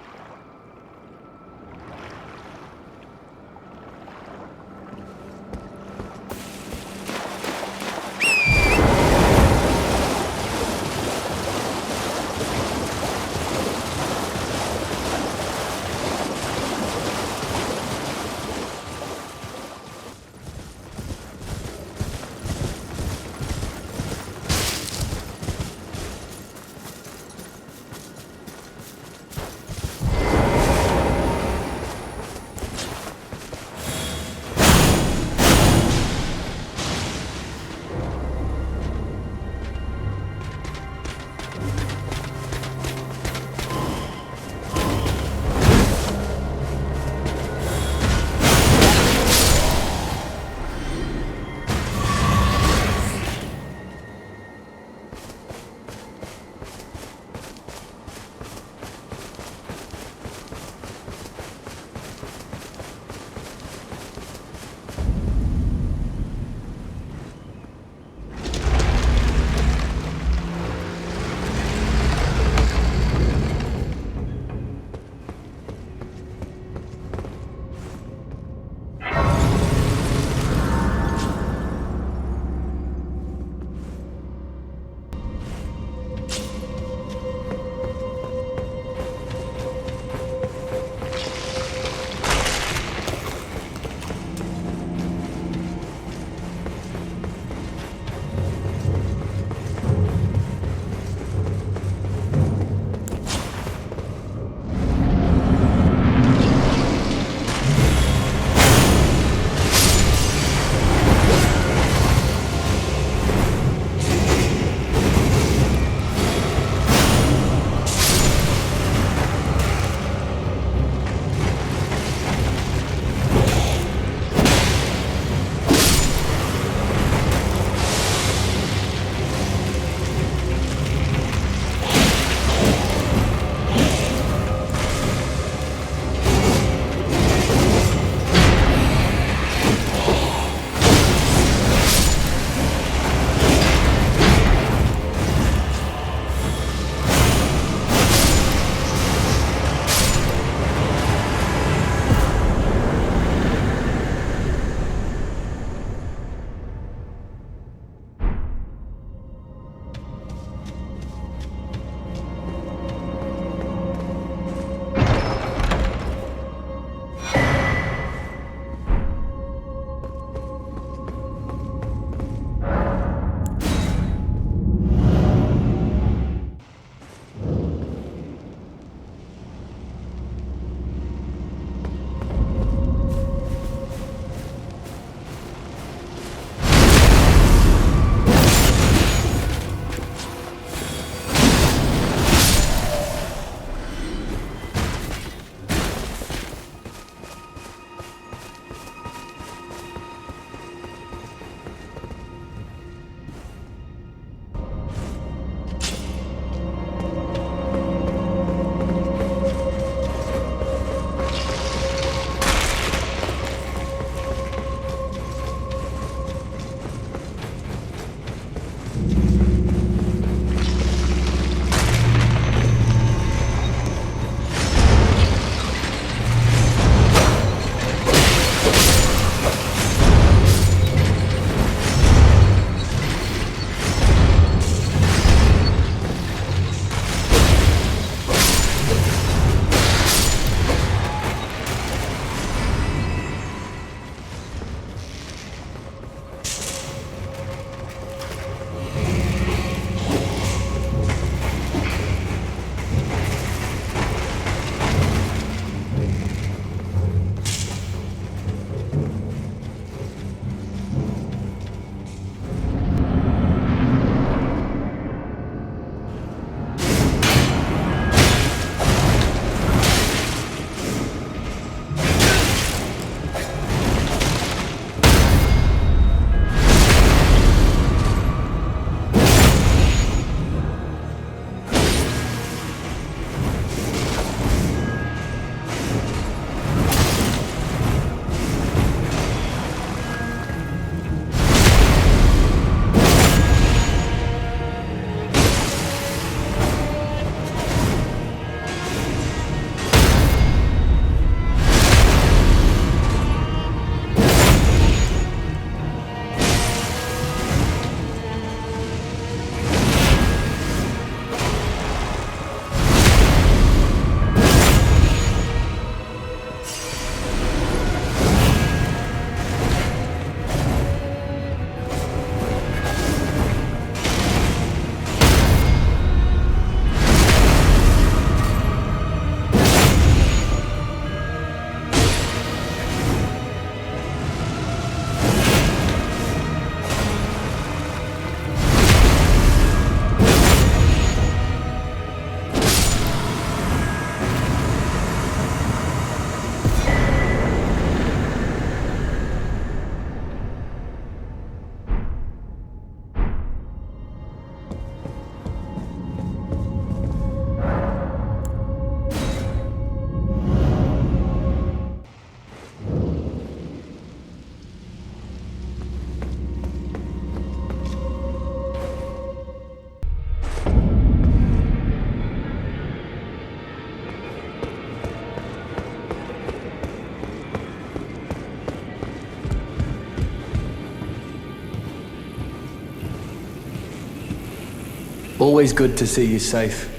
Always good to see you safe.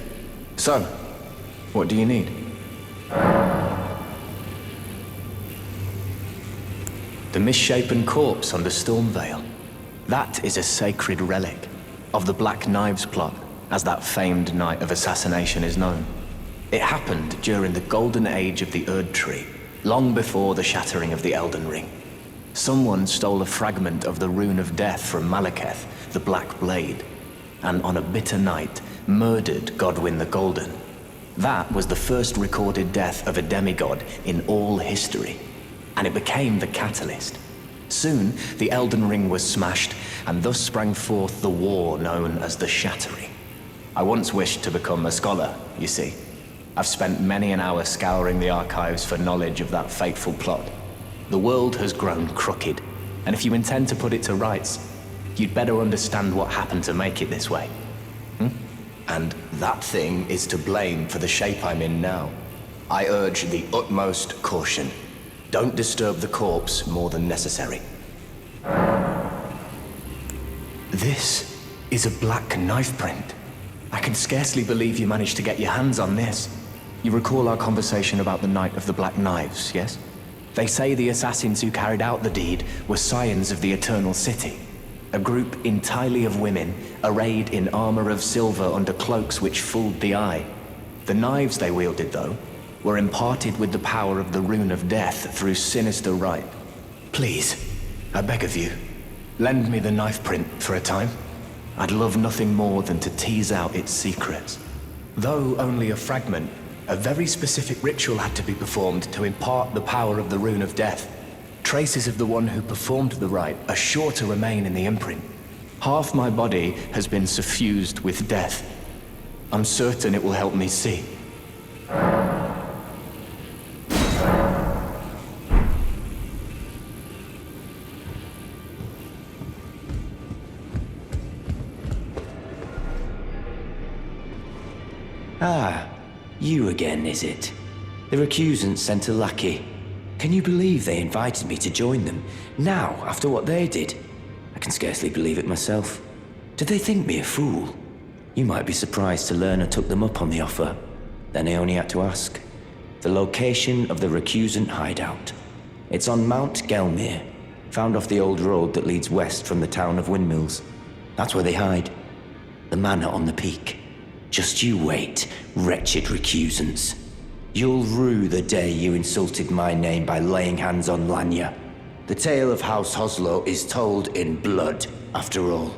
So, what do you need? The misshapen corpse under Stormveil. That is a sacred relic of the Black Knives plot, as that famed night of assassination is known. It happened during the golden age of the Erdtree, long before the shattering of the Elden Ring. Someone stole a fragment of the Rune of Death from Malekith, the Black Blade, and on a bitter night, murdered Godwyn the Golden. That was the first recorded death of a demigod in all history, and it became the catalyst. Soon, the Elden Ring was smashed, and thus sprang forth the war known as the Shattering. I once wished to become a scholar, you see. I've spent many an hour scouring the archives for knowledge of that fateful plot. The world has grown crooked, and if you intend to put it to rights, you'd better understand what happened to make it this way. And that thing is to blame for the shape I'm in now. I urge the utmost caution. Don't disturb the corpse more than necessary. This is a black knife print. I can scarcely believe you managed to get your hands on this. You recall our conversation about the Night of the Black Knives, yes? They say the assassins who carried out the deed were scions of the Eternal City, a group entirely of women, arrayed in armor of silver under cloaks which fooled the eye. The knives they wielded, though, were imparted with the power of the Rune of Death through sinister rite. Please, I beg of you, lend me the knife print for a time. I'd love nothing more than to tease out its secrets. Though only a fragment, a very specific ritual had to be performed to impart the power of the Rune of Death. Traces of the one who performed the rite are sure to remain in the imprint. Half my body has been suffused with death. I'm certain it will help me see. Ah, you again, is it? The recusants sent a lackey. Can you believe they invited me to join them? Now, after what they did? I can scarcely believe it myself. Did they think me a fool? You might be surprised to learn I took them up on the offer. Then I only had to ask. The location of the recusant hideout. It's on Mount Gelmir, found off the old road that leads west from the town of Windmills. That's where they hide. The manor on the peak. Just you wait, wretched recusants. You'll rue the day you insulted my name by laying hands on Lanya. The tale of House Hoslow is told in blood, after all.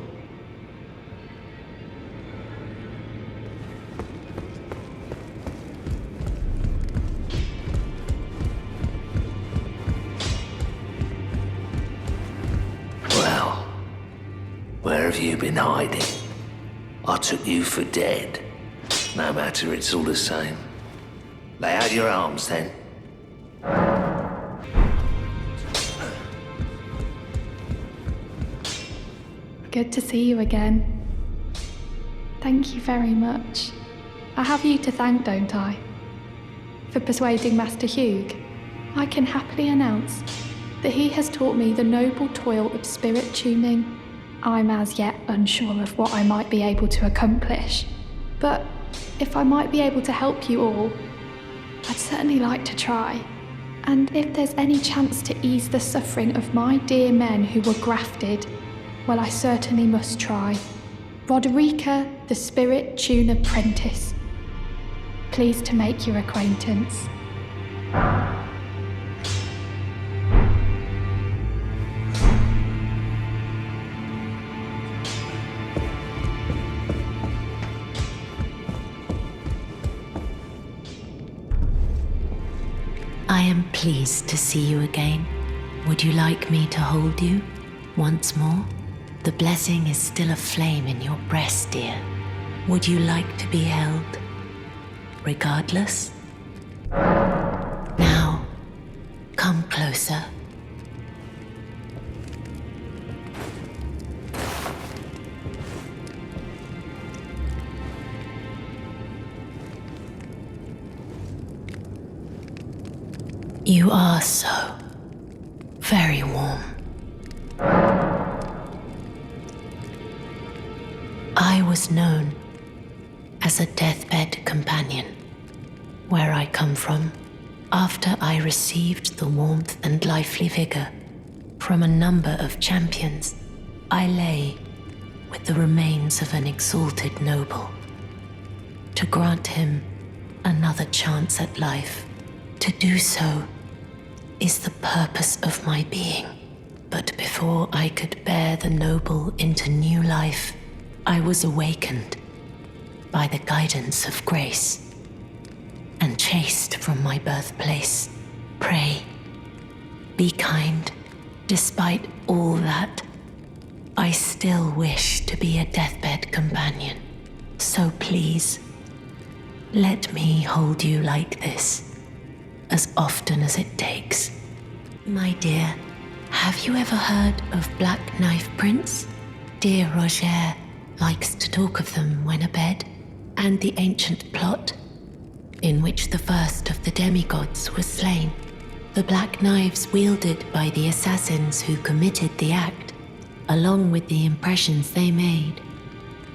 Well, where have you been hiding? I took you for dead. No matter, it's all the same. Lay out your arms, then. Good to see you again. Thank you very much. I have you to thank, don't I? For persuading Master Hugh. I can happily announce that he has taught me the noble toil of spirit tuning. I'm as yet unsure of what I might be able to accomplish, but if I might be able to help you all, I'd certainly like to try. And if there's any chance to ease the suffering of my dear men who were grafted, well, I certainly must try. Roderica, the Spirit Tune Apprentice. Pleased to make your acquaintance. I am pleased to see you again. Would you like me to hold you once more? The blessing is still aflame in your breast, dear. Would you like to be held? Regardless? Now, come closer. You are so very warm. I was known as a deathbed companion. Where I come from, after I received the warmth and lively vigor from a number of champions, I lay with the remains of an exalted noble. To grant him another chance at life, to do so is the purpose of my being. But before I could bear the noble into new life, I was awakened by the guidance of grace and chased from my birthplace. Pray, be kind. Despite all that, I still wish to be a deathbed companion. So please, let me hold you like this, as often as it takes. My dear, have you ever heard of Black Knife Prince? Dear Roger likes to talk of them when abed, and the ancient plot in which the first of the demigods was slain. The black knives wielded by the assassins who committed the act, along with the impressions they made,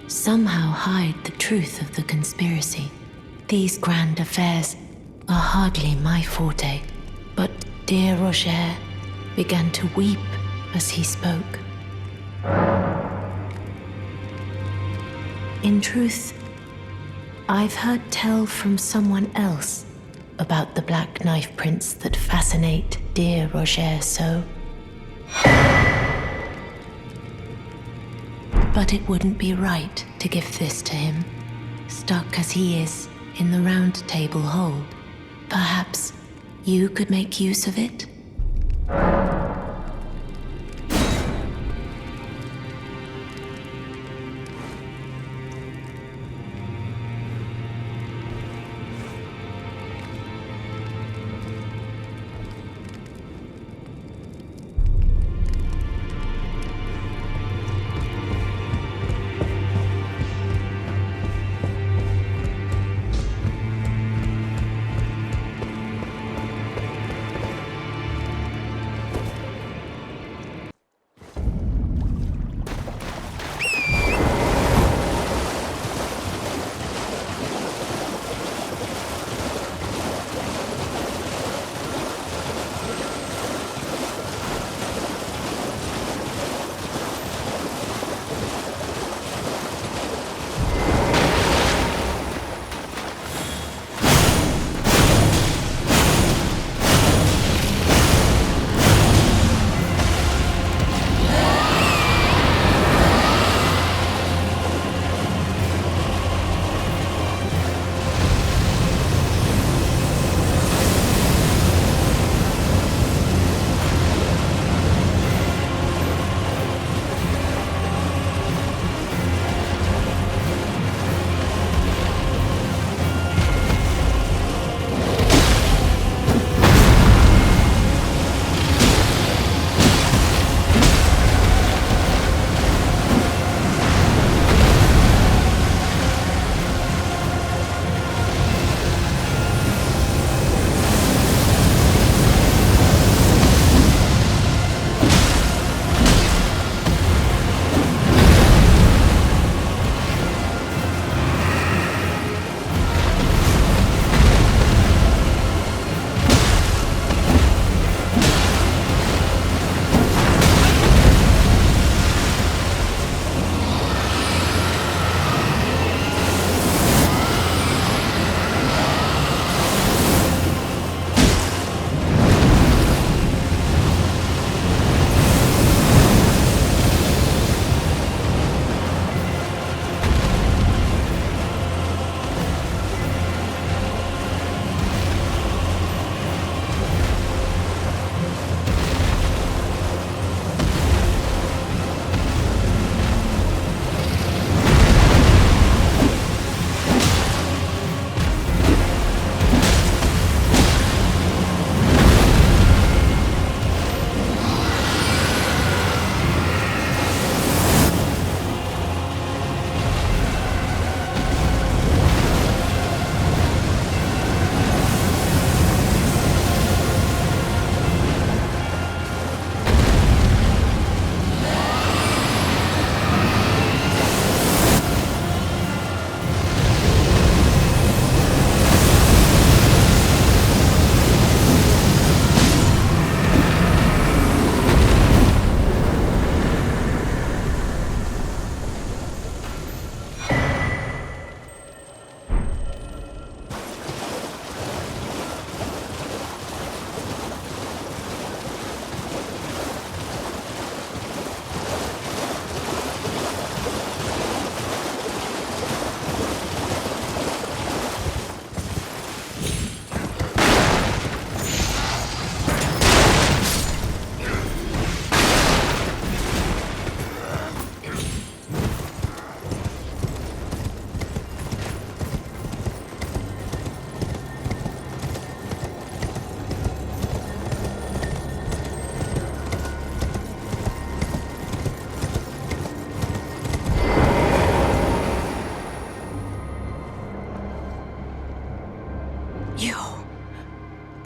somehow hide the truth of the conspiracy. These grand affairs are hardly my forte, but dear Roger began to weep as he spoke. In truth, I've heard tell from someone else about the Black Knife Prince that fascinate dear Roger so. But it wouldn't be right to give this to him, stuck as he is in the Roundtable Hold. Perhaps you could make use of it?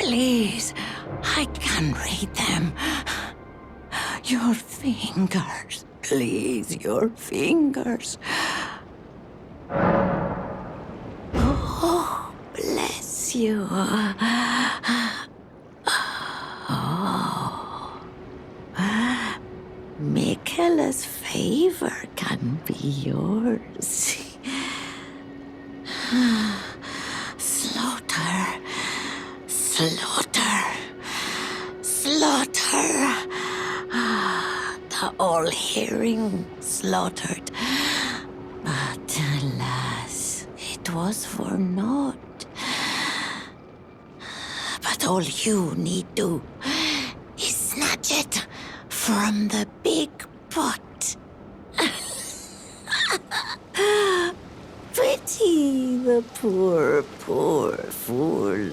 Please, I can read them. Your fingers, please, your fingers. Oh, bless you. Oh. Miquella's favor can be yours. Slaughter. Slaughter. Slaughter. The all-hearing slaughtered. But alas, it was for naught. But all you need do is snatch it from the big pot. Pity the poor, poor fool.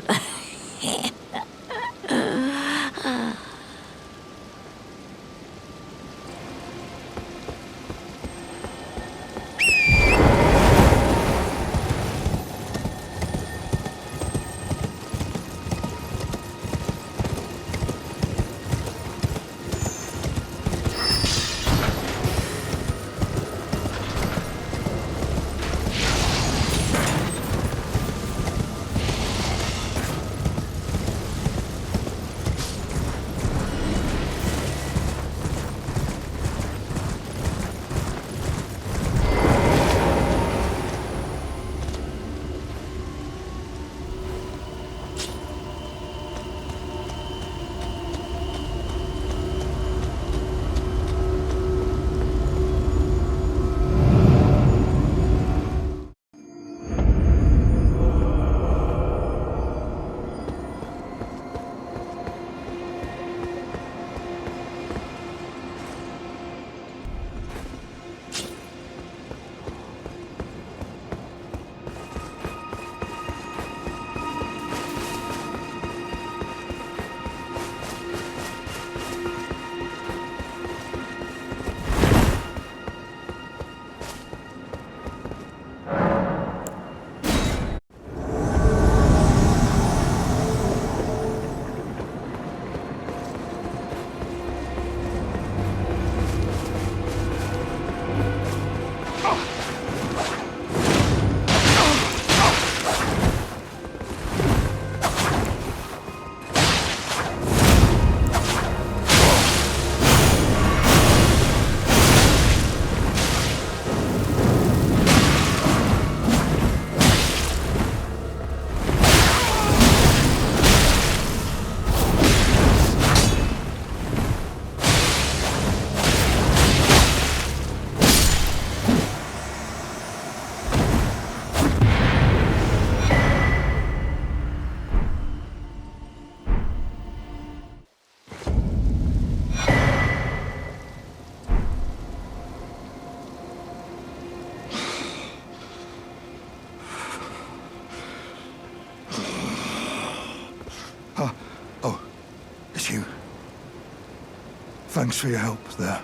Thanks for your help there.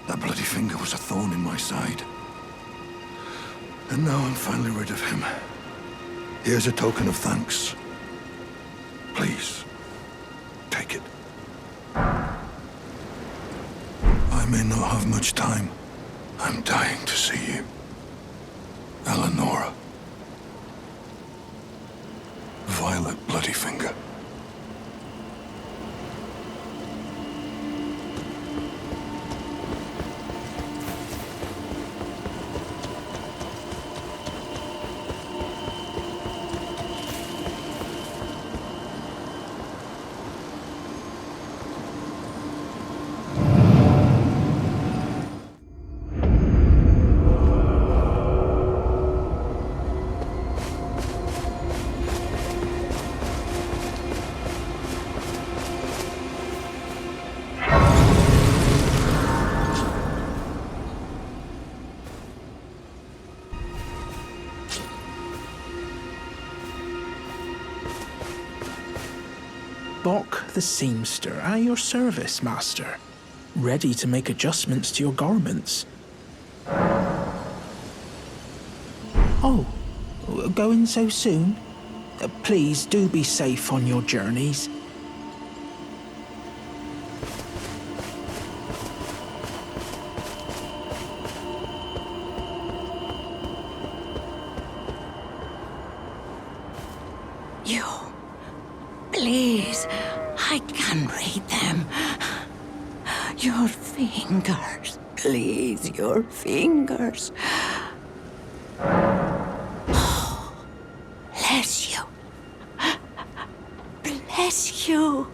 That bloody finger was a thorn in my side. And now I'm finally rid of him. Here's a token of thanks. Please, take it. I may not have much time. I'm dying to see you. Eleonora. Violet Bloody Finger. Bok the seamster at your service, master. Ready to make adjustments to your garments. Oh, going so soon? Please do be safe on your journeys. You. Please, I can read them. Your fingers. Please, your fingers. Oh, bless you. Bless you.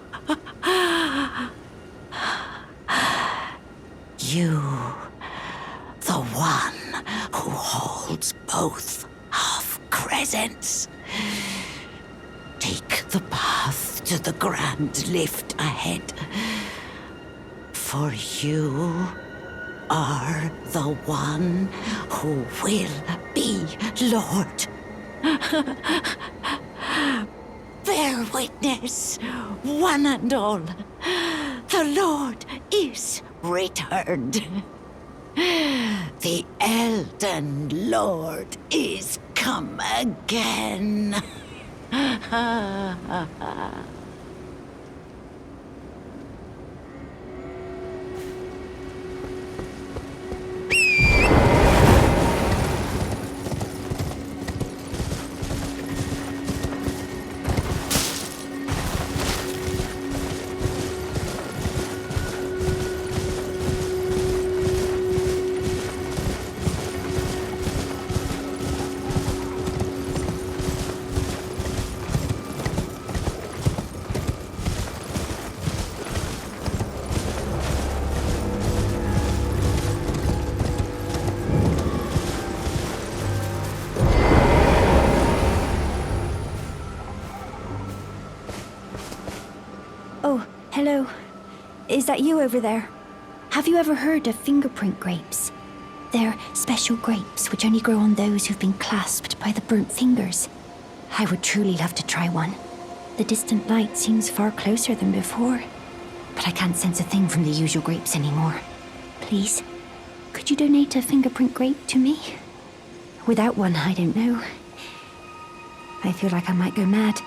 You, the one who holds both half-crescents. Take the path to the grand lift ahead. For you are the one who will be Lord. Bear witness, one and all. The Lord is returned. The Elden Lord is come again. Hello. Is that you over there? Have you ever heard of fingerprint grapes? They're special grapes which only grow on those who've been clasped by the burnt fingers. I would truly love to try one. The distant light seems far closer than before, but I can't sense a thing from the usual grapes anymore. Please, could you donate a fingerprint grape to me? Without one, I don't know. I feel like I might go mad.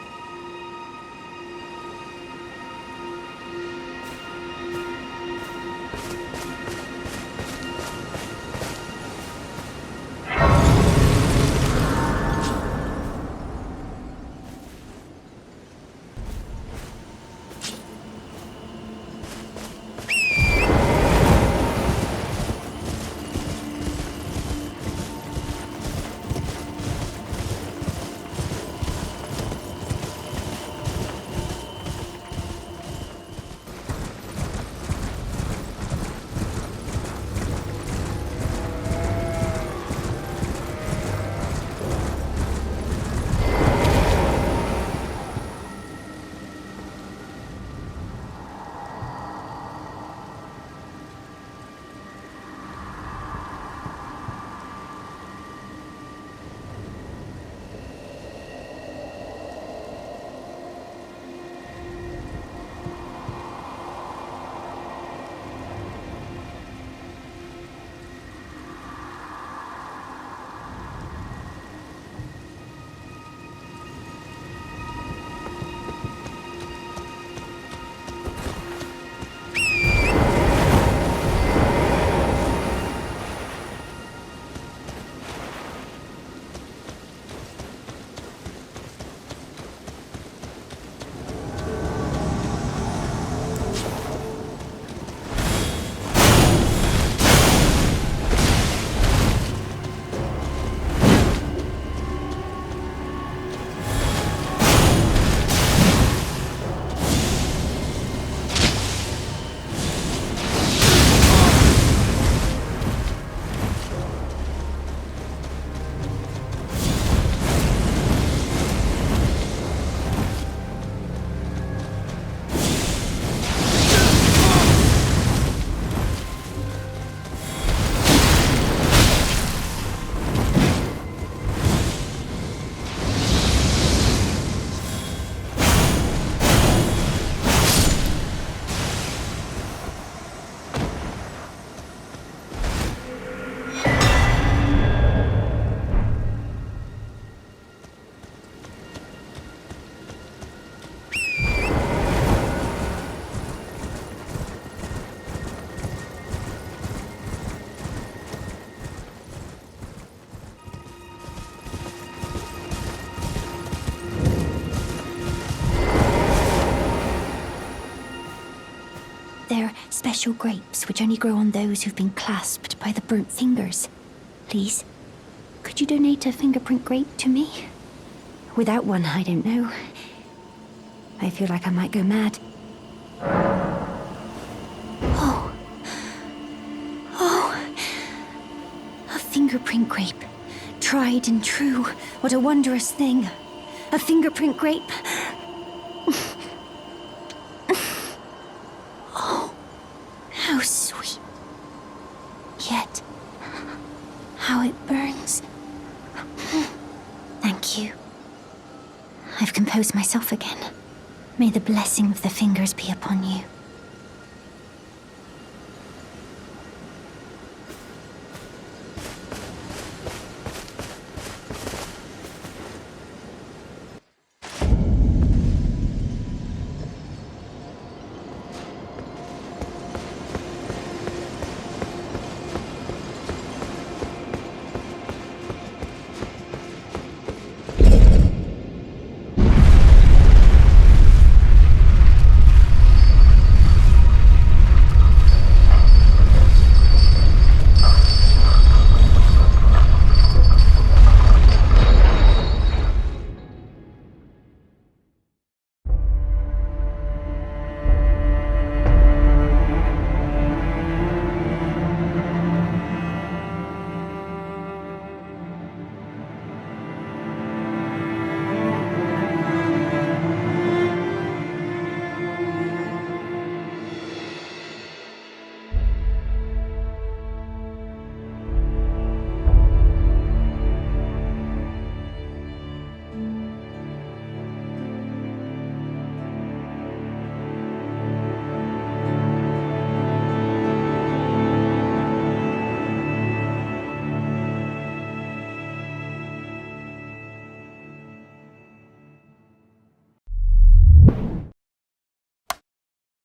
They're special grapes which only grow on those who've been clasped by the burnt fingers. Please, could you donate a fingerprint grape to me? Without one, I don't know. I feel like I might go mad. Oh. Oh. A fingerprint grape. Tried and true. What a wondrous thing. A fingerprint grape. Oh. How sweet. Yet, how it burns. Thank you. I've composed myself again. May the blessing of the fingers be upon you.